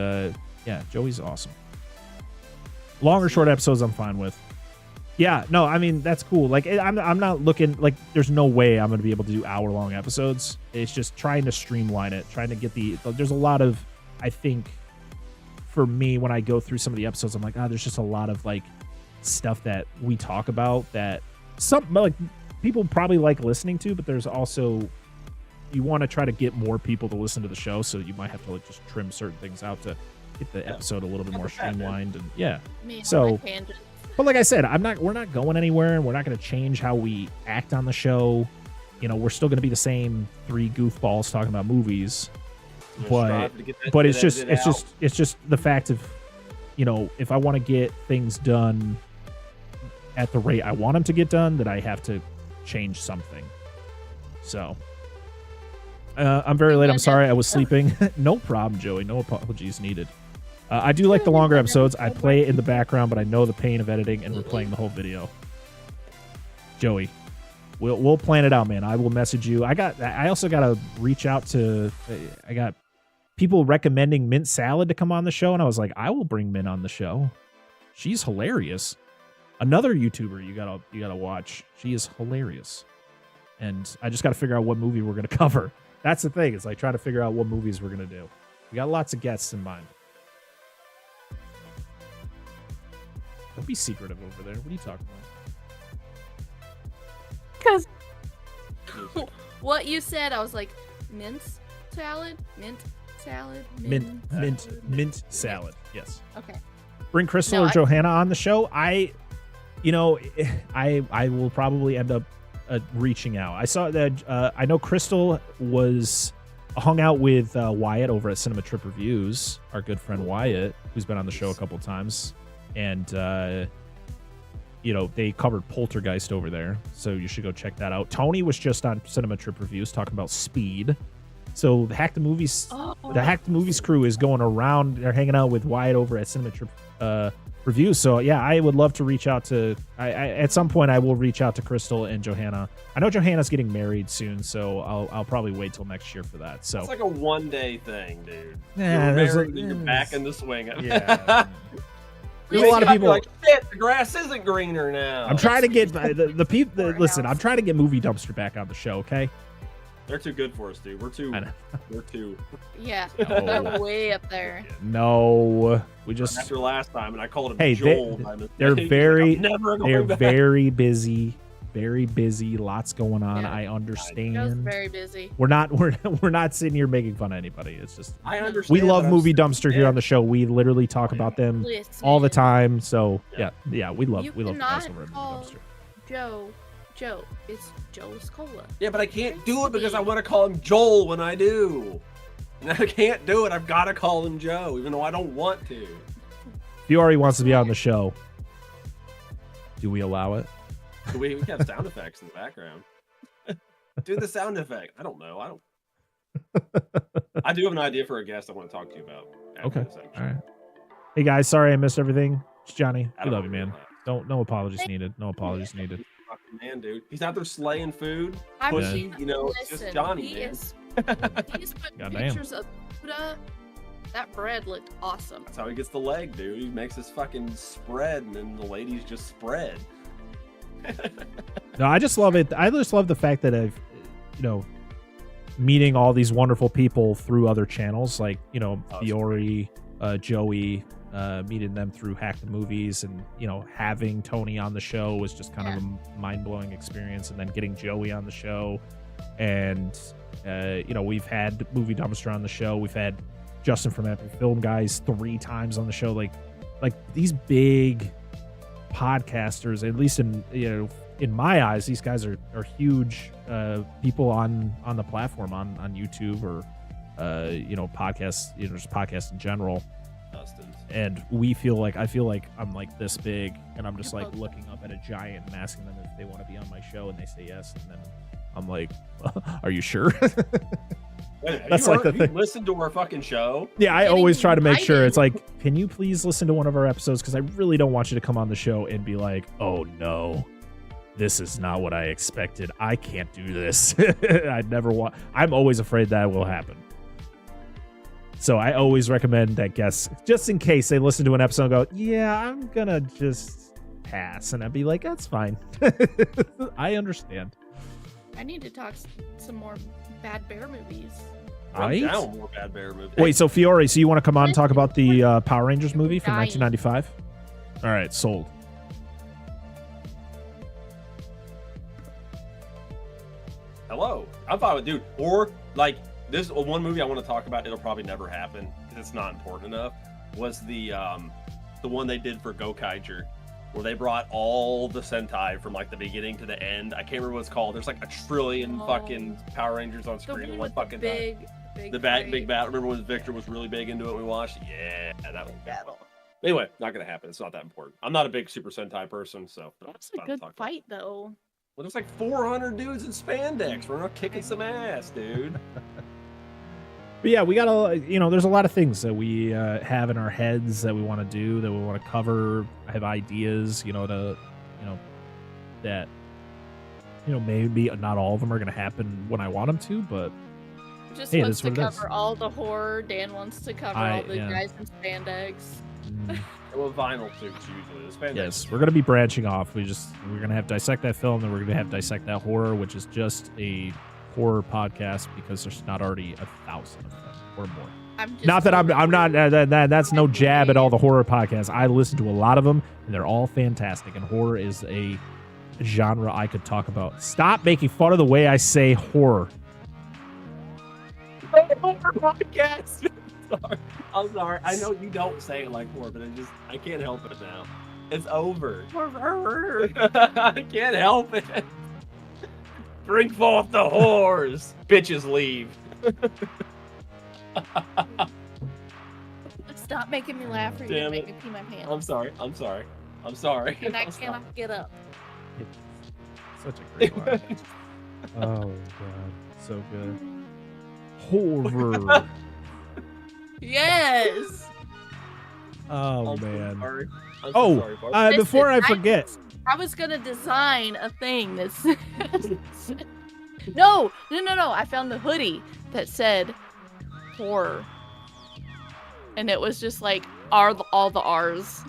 yeah, Joey's awesome. Long or short episodes, I'm fine with. Yeah, no, I mean, that's cool. Like, I'm not looking, like, there's no way I'm going to be able to do hour-long episodes. It's just trying to streamline it, trying to get there's a lot of, I think, for me, when I go through some of the episodes, I'm like, there's just a lot of, like, stuff that we talk about that like, people probably like listening to, but there's also, you want to try to get more people to listen to the show, so you might have to, like, just trim certain things out to get the episode a little bit more streamlined. And yeah, so... But like I said, we're not going anywhere, and we're not going to change how we act on the show. We're still going to be the same three goofballs talking about movies. But it's just the fact of, if I want to get things done at the rate I want them to get done, that I have to change something. So I'm very late. I'm sorry. I was sleeping. No problem, Joey. No apologies needed. I do like the longer episodes. I play it in the background, but I know the pain of editing and replaying the whole video. Joey, we'll plan it out, man. I will message you. I also got to reach out to. I got people recommending Mint Salad to come on the show, and I was like, I will bring Mint on the show. She's hilarious. Another YouTuber you gotta watch. She is hilarious, and I just got to figure out what movie we're gonna cover. That's the thing. It's like trying to figure out what movies we're gonna do. We got lots of guests in mind. Don't be secretive over there. What are you talking about? Because what you said, I was like, mint salad. Mint salad. Yes. Okay. Bring Crystal or Johanna on the show. I will probably end up reaching out. I saw that. I know Crystal was hung out with Wyatt over at Cinema Trip Reviews. Our good friend Wyatt, who's been on the show a couple times. And they covered Poltergeist over there, so you should go check that out. Tony was just on Cinema Trip Reviews talking about Speed. So the Hack the Movies crew is going around. They're hanging out with Wyatt over at Cinema Trip Reviews. So yeah, I would love to reach out to. I at some point I will reach out to Crystal and Johanna. I know Johanna's getting married soon, so I'll probably wait till next year for that. So it's like a one-day thing, dude. Yeah, you're married, and you're back in the swing. Yeah. There's a lot of people like, shit, the grass isn't greener now. I'm trying to get the people. Listen, I'm trying to get Movie Dumpster back on the show. Okay. They're too good for us, dude. We're too. Yeah, No. they're way up there. No, we just after last time, and I called him. Hey, Joel. they're very, they're very busy. Very busy. Lots going on. Yeah. I Joe's understand. very busy. We're not sitting here making fun of anybody. It's just I understand. we love but Movie I'm Dumpster here on the show. We literally talk about them Listen, all the time. So Yeah. yeah, we love You you guys cannot over at Movie call- Dumpster. Joe, it's Joe's Cola. Yeah, but I can't do it because I want to call him Joel when I do. And I can't do it. I've got to call him Joe, even though I don't want to. Fiore wants to be on the show. Do we allow it? So we have sound effects in the background. Do the sound effect. I don't know. I do have an idea for a guest I want to talk to you about. After Okay. this, actually. All right. Hey guys, sorry I missed everything. It's Johnny. I We don't love you, man. No apologies needed. No apologies needed. Fucking man, dude. He's out there slaying food. I Pussy, mean, you know, it's just listen, Johnny, he man. he's put Goddamn. pictures of Buddha. That bread looked awesome. That's how he gets the leg, dude. He makes his fucking spread, and then the ladies just spread. No, I just love it. I just love the fact that I've, meeting all these wonderful people through other channels, like, Fiore, Joey, meeting them through Hack the Movies, and, having Tony on the show was just kind of a mind-blowing experience, and then getting Joey on the show. And, we've had Movie Dumpster on the show. We've had Justin from Epic Film Guys 3 times on the show. Like these big podcasters, at least in my eyes, these guys are huge people on the platform, on YouTube, or podcasts, just podcasts in general. And I feel like I'm like this big, and I'm just like looking up at a giant and asking them if they want to be on my show, and they say yes, and then I'm like, are you sure? That's like the thing. Listen to our fucking show. Yeah, I always try to make sure. invited. It's like, can you please listen to one of our episodes? Because I really don't want you to come on the show and be like, oh no, this is not what I expected. I can't do this. I'm always afraid that will happen. So I always recommend that guests, just in case they listen to an episode and go, yeah, I'm gonna just pass. And I'd be like, that's fine. I understand. I need to talk some more Bad Bear movies. Right? I'm down with more Bad Bear movies. Wait, so Fiore, so you want to come on and talk about the Power Rangers movie from Dying. 1995? All right, sold. Hello. I'm fine with dude. Or like this one movie I want to talk about. It'll probably never happen because it's not important enough. Was the one they did for Gokaiger, where they brought all the Sentai from like the beginning to the end. I can't remember what it's called. There's like a trillion fucking Power Rangers on The screen at one one with the fucking big, time. big, The big battle. Remember when Victor was really big into it? We watched. Yeah, that was battle. anyway. Not gonna happen. It's not that important. I'm not a big Super Sentai person, so That's it's a fun to good talk about. fight, though. Well, there's like 400 dudes in spandex. We're not kicking some ass, dude. But yeah, we got there's a lot of things that we have in our heads that we want to do, that we want to cover. I have ideas, that, maybe not all of them are going to happen when I want them to, but Just Hey, wants that's to what it is. cover all the horror. Dan wants to cover all the guys in spandex. Well, vinyl suits usually. The spandex. Yes, we're going to be branching off. We're going to have Dissect That Film, and we're going to have Dissect That Horror, which is just a horror podcast because there's not already 1,000 of them or more. I'm just Not that I'm not, that's no jab at all the horror podcasts. I listen to a lot of them, and they're all fantastic, and horror is a genre I could talk about. Stop making fun of the way I say horror. Horror podcast. I'm sorry. I know you don't say it like horror, but I can't help it now. It's over. I can't help it. Bring forth the whores. Bitches leave. Stop making me laugh or you're Damn gonna make it. me pee my pants. I'm sorry. I'm sorry. And I I'm sorry. cannot get up. Such a great line. Oh god, so good. Horror. Yes. Oh I'm so man. sorry. I'm so Oh, sorry, Barb. before I Listen, forget, I was gonna design a thing that says no. I found the hoodie that said horror, and it was just like all the R's.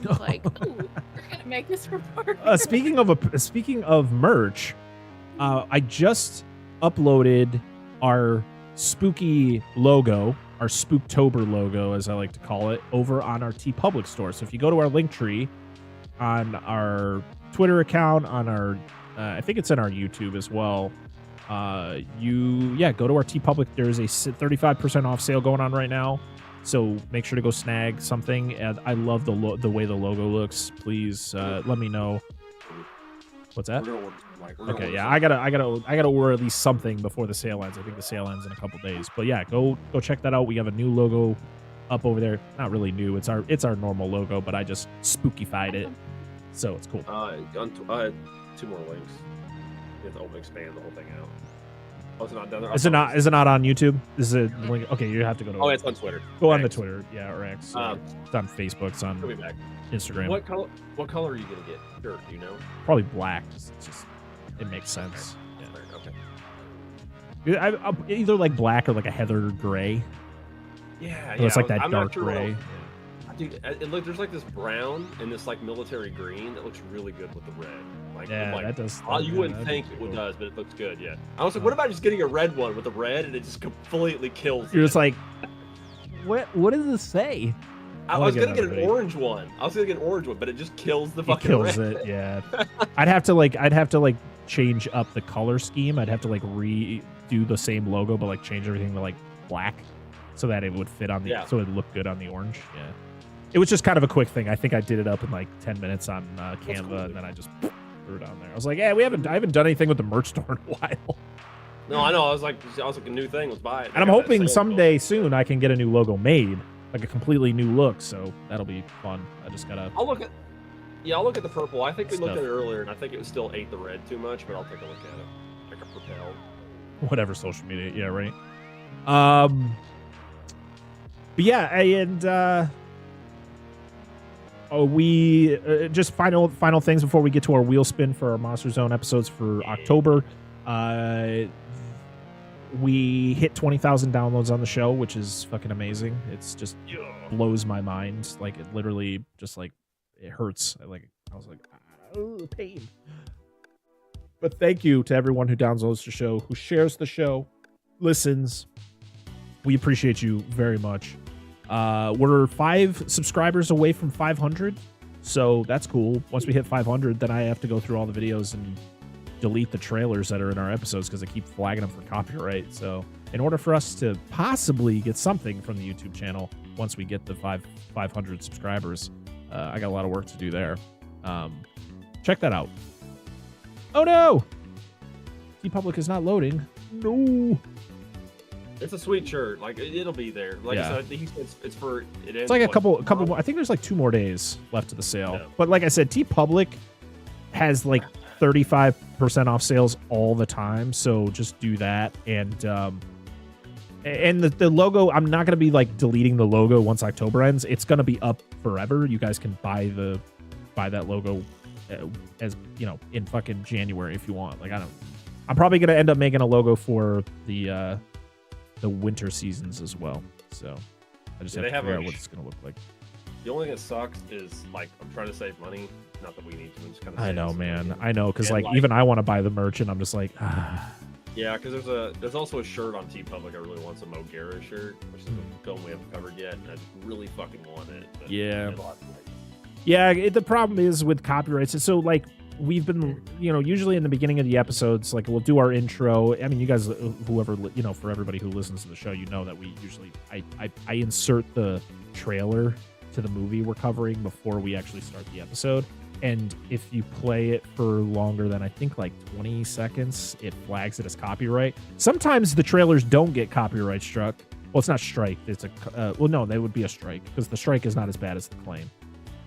It's like, ooh, we're gonna make this for Parker. speaking of merch, I just uploaded our spooky logo, our Spooktober logo, as I like to call it, over on our TeePublic store. So if you go to our link tree on our Twitter account, on our, I think it's in our YouTube as well. Go to our TeePublic. There's a 35% off sale going on right now. So make sure to go snag something. And I love the way the logo looks. Please let me know. What's that? Okay, yeah, I gotta order at least something before the sale ends. I think the sale ends in a couple days. But yeah, go check that out. We have a new logo up over there. Not really new. It's our normal logo, but I just spookified it, so it's cool. 2 more links. You have to expand the whole thing out. Oh, it's not done there. Is it not on YouTube? Is it link? Okay, you have to go to. Oh, it's on Twitter. Go on the X. Twitter, yeah, or X. X. It's on Facebook. It's on I'll be back. Instagram. What color are you gonna get? Sure, do you know? Probably black. It makes sense. Okay. Yeah. Either like black or like a heather gray. Yeah, It's like that I'm dark not sure gray. Dude, there's like this brown and this like military green that looks really good with the red. Like, Yeah, like, that does. you wouldn't think it does, but it looks good. Yeah. I was like, what about just getting a red one with the red and it just completely kills You're it? just like, what does this say? I was gonna get another an orange one. But it just kills the It fucking kills red. it. Yeah. I'd have to change up the color scheme. I'd have to redo the same logo, but change everything to black, so that it would fit on the, so it would look good on the orange. Yeah. It was just kind of a quick thing. I think I did it up in 10 minutes on Canva, cool, and then I just threw it on there. I was like, yeah, I haven't done anything with the merch store in a while. No, I know. I was like a new thing. Let's buy it. And I'm hoping someday soon I can get a new logo made, like a completely new look. So that'll be fun. I just gotta. I'll look at the purple. I think we looked at it earlier, and I think it was still ate the red too much. But I'll take a look at it. Like a propel. Whatever social media. Yeah, right. But yeah, and we just final things before we get to our wheel spin for our Monster Zone episodes for October. We hit 20,000 downloads on the show, which is fucking amazing. It's just blows my mind. It literally just it hurts. I was like, oh, pain. But thank you to everyone who downloads the show, who shares the show, listens. We appreciate you very much. We're 5 subscribers away from 500, so that's cool. Once we hit 500, then I have to go through all the videos and delete the trailers that are in our episodes because I keep flagging them for copyright. So in order for us to possibly get something from the YouTube channel once we get the 500 subscribers, I got a lot of work to do there. Check that out. Oh no, TeePublic is not loading. No. It's a sweet shirt. It'll be there. I said, it's for. It's like a couple more. I think there's 2 more days left of the sale. Yeah. But like I said, TeePublic has 35% off sales all the time. So just do that. And the logo, I'm not gonna be deleting the logo once October ends. It's gonna be up forever. You guys can buy that logo as in fucking January if you want. I'm probably gonna end up making a logo for the winter seasons as well. So I just have to figure out what it's gonna look like. The only thing that sucks is I'm trying to save money. Not that we need to. I'm just kind of. I know, man. Money. I know, because even I want to buy the merch, and I'm just like, ah. Yeah, because there's also a shirt on TeePublic I really want, a Mo Guerra shirt, which is a film we haven't covered yet, and I really fucking want it. But yeah. Yeah, the problem is with copyrights. So we've been, usually in the beginning of the episodes, we'll do our intro. I mean, you guys, whoever, for everybody who listens to the show, that we usually, I insert the trailer to the movie we're covering before we actually start the episode. And if you play it for longer than I think 20 seconds, it flags it as copyright. Sometimes the trailers don't get copyright struck. Well, it's not strike. It's no, that would be a strike because the strike is not as bad as the claim.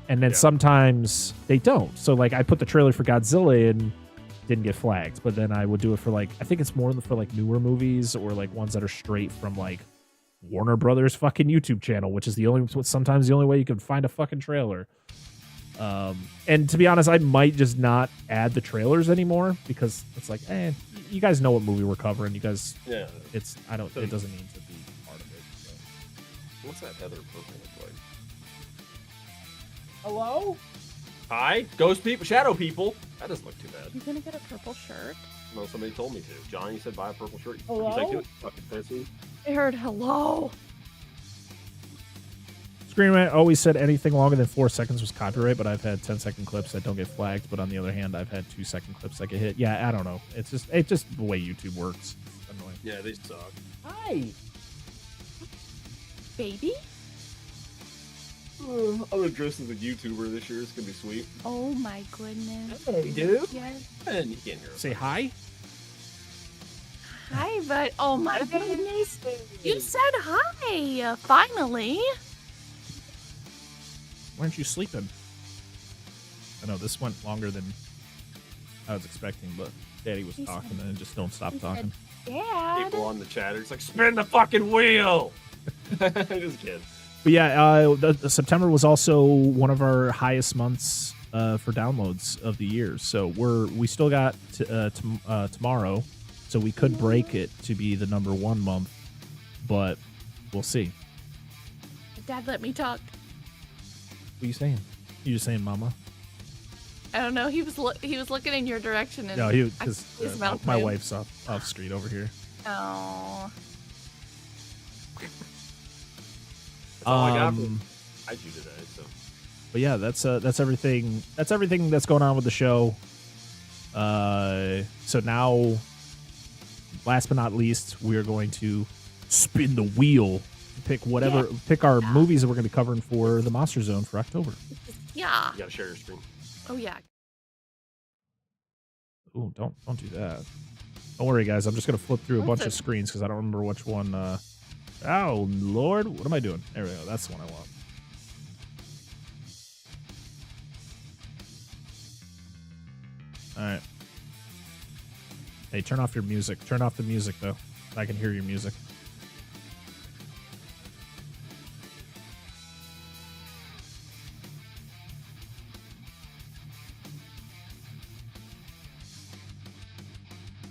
and then Yeah. sometimes they don't. So like I put the trailer for Godzilla in, didn't get flagged, but then I would do it for like I think it's more for like newer movies or like ones that are straight from like Warner Brothers fucking YouTube channel, which is sometimes the only way you can find a fucking trailer. And to be honest, I might just not add the trailers anymore because it's like, you guys know what movie we're covering. You guys, Yeah. it doesn't need to be part of it. So. What's that Heather purple look like? Hello? Hi, ghost people, shadow people. That doesn't look too bad. You gonna get a purple shirt? No, somebody told me to. John, you said buy a purple shirt. Hello? He's like, do it, fucking pussy. I heard hello. Screen Rant always said anything longer than 4 seconds was copyright, but I've had 10-second clips that don't get flagged. But on the other hand, I've had 2-second clips that get hit. Yeah, I don't know. It's just the way YouTube works. It's annoying. Yeah, they suck. Hi. Baby? I'm gonna dress as a YouTuber this year. It's gonna be sweet. Oh my goodness. Hey, dude. Yes. And you can't hear us. Say hi. Hi, but oh my goodness. You said hi. Finally. Why aren't you sleeping? I know this went longer than I was expecting, but Daddy was talking and just don't stop talking. Dad. People on the chatter. It's like, spin the fucking wheel. Just kidding. But yeah, the September was also one of our highest months for downloads of the year. So we still got tomorrow, so we could break it to be the #1 month, but we'll see. Dad, let me talk. What are you saying? You just saying, Mama? I don't know. He was looking in your direction. And No, because his mouth my moved. wife's off street over here. Oh. That's all I got from IG today. So. But yeah, that's everything. That's everything that's going on with the show. So now, last but not least, we are going to spin the wheel. Pick our movies that we're going to be covering for the Monster Zone for October. Yeah. You gotta share your screen. Oh yeah. Ooh, don't do that. Don't worry, guys. I'm just going to flip through a bunch What's of screens because I don't remember which one. Oh Lord, what am I doing? There we go. That's the one I want. All right. Hey, turn off your music. Turn off the music though. I can hear your music.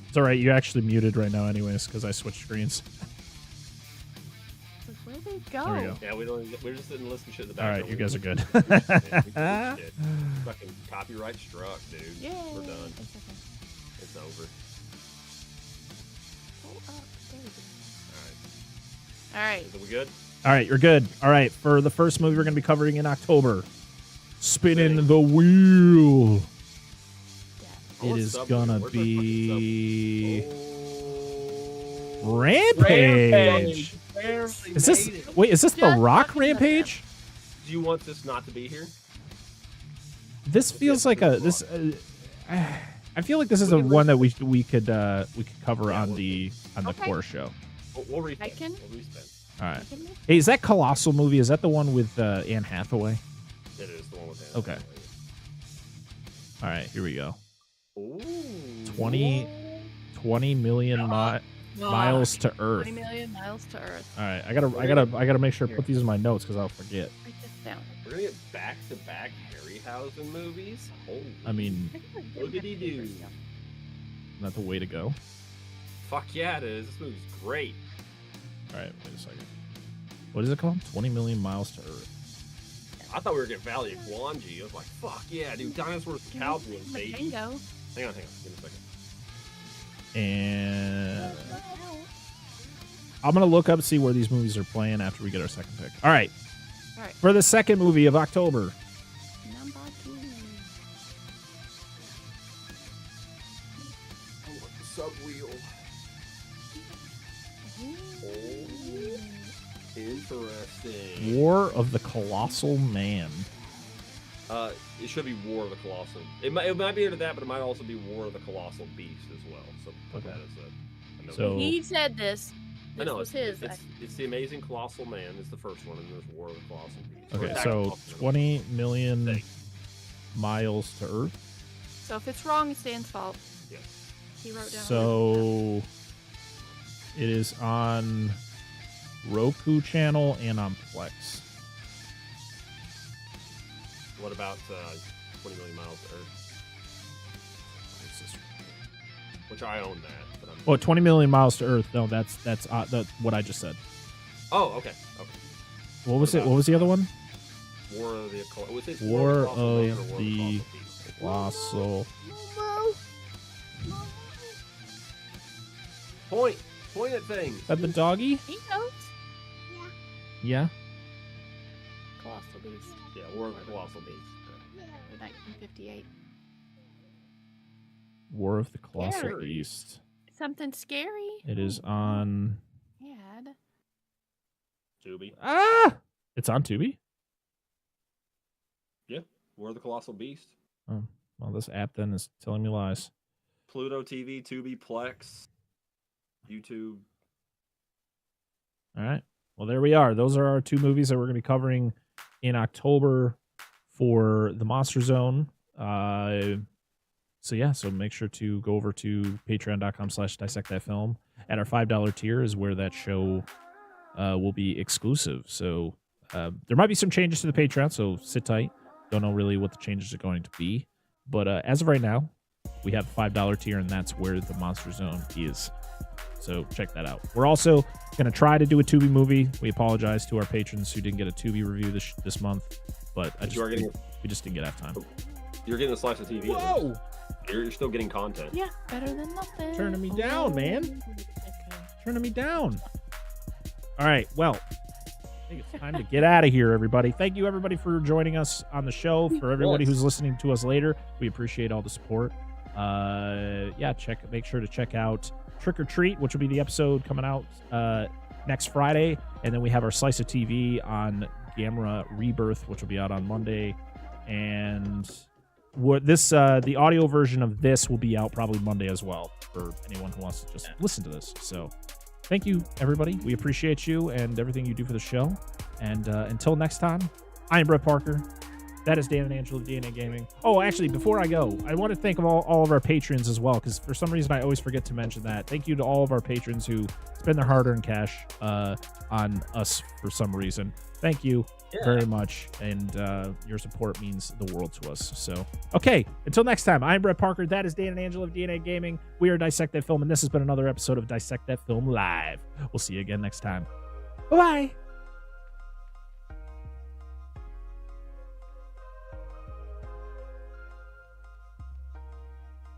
It's all right. You're actually muted right now, anyways, because I switched screens. Where'd they go? There we go. Yeah, we're just sitting and listening to shit in the All background. right, you guys are good. Yeah, we did fucking copyright struck, dude. Yay. We're done. It's okay. It's over. Pull up. There we go. All All right. right. Is we good? All right, you're good. All right, for the first movie we're going to be covering in October, Spinning the Wheel. Yeah. It is Subway? going to Where's my be fucking Subway? Rampage. Barely Is this made it. wait? Is this the Just Rock talking about Rampage? Do you want this not to be here? This feels like a this. I feel like this is a one that we could cover Yeah, on the Okay. core show. We'll respin. I can- We'll respin. All right. Can you- Hey, is that Colossal movie? Is that the one with Anne Hathaway? It is the one with Hannah. Okay. All right, here we go. Ooh. 20 million miles to Earth. 20 million miles to Earth. All right, I gotta make sure I put these in my notes because I'll forget. Write this down. We're gonna get back-to-back Harryhausen movies. Holy. I mean, Lookity-doo. isn't that the way to go? Fuck yeah, it is. This movie's great. All right, wait a second. What is it called? 20 million miles to Earth. I thought we were getting Valley of Gwangi. I was like, fuck yeah, dude. Dinosaurs and cowboys, baby. Mango. Hang on. Give me a second. And I'm gonna look up see where these movies are playing after we get our second pick. All right, All right. for the second movie of October. Number 2. I want the sub-wheel. Interesting. War of the Colossal Man. It should be War of the Colossal. It might be under that, but it might also be War of the Colossal Beast as well. So put that as a note. So- He said this I know was his. it's the Amazing Colossal Man. It's the first one, and there's War of the Colossal Beast. Okay, Attack so of the Colossal 20 million Thanks. miles to Earth. So if it's wrong, it's Dan's fault. Yeah. He wrote down. So it is on Roku channel and on Plex. What about 20 million miles to Earth? Which I own that. But I'm... Oh, 20 million miles to Earth. No, that's what I just said. Oh, okay. Okay. What was it? What was the other one? War of the was it War of the Colossal Man or of War the Beast? Colossal. Point at things. That the doggy? He knows. Yeah. Colossal Beast. Yeah, War of the Colossal Beast. 1958. War of the Colossal Scary. Beast. Something scary. It is on. Dad. Tubi. Ah! It's on Tubi? Yeah. War of the Colossal Beast. Oh, well, this app then is telling me lies. Pluto TV, Tubi, Plex, YouTube. All right. Well, there we are. Those are our two movies that we're going to be covering in October for the Monster Zone. So make sure to go over to patreon.com/dissectthatfilm. At our $5 tier is where that show will be exclusive. So there might be some changes to the Patreon, so sit tight. Don't know really what the changes are going to be. But as of right now, we have the $5 tier, and that's where the Monster Zone is. So check that out. We're also going to try to do a Tubi movie. We apologize to our patrons who didn't get a Tubi review this month, but we just didn't get enough time. You're getting a slice of TV. Whoa! You're still getting content. Yeah, better than nothing. Turning me down, man. Turning me down. All right, well, I think it's time to get out of here, everybody. Thank you, everybody, for joining us on the show. For everybody who's listening to us later, we appreciate all the support. Make sure to check out Trick or Treat, which will be the episode coming out next Friday, and then we have our Slice of TV on Gamera Rebirth, which will be out on Monday, and the audio version of this will be out probably Monday as well for anyone who wants to just listen to this. So thank you, everybody. We appreciate you and everything you do for the show. And until next time, I am Brett Parker. That is Dan and Angela of DNA Gaming. Oh, actually, before I go, I want to thank all of our patrons as well, because for some reason I always forget to mention that. Thank you to all of our patrons who spend their hard-earned cash on us for some reason. Thank you very much, and your support means the world to us. So, okay, until next time, I'm Brett Parker. That is Dan and Angela of DNA Gaming. We are Dissect That Film, and this has been another episode of Dissect That Film Live. We'll see you again next time. Bye-bye.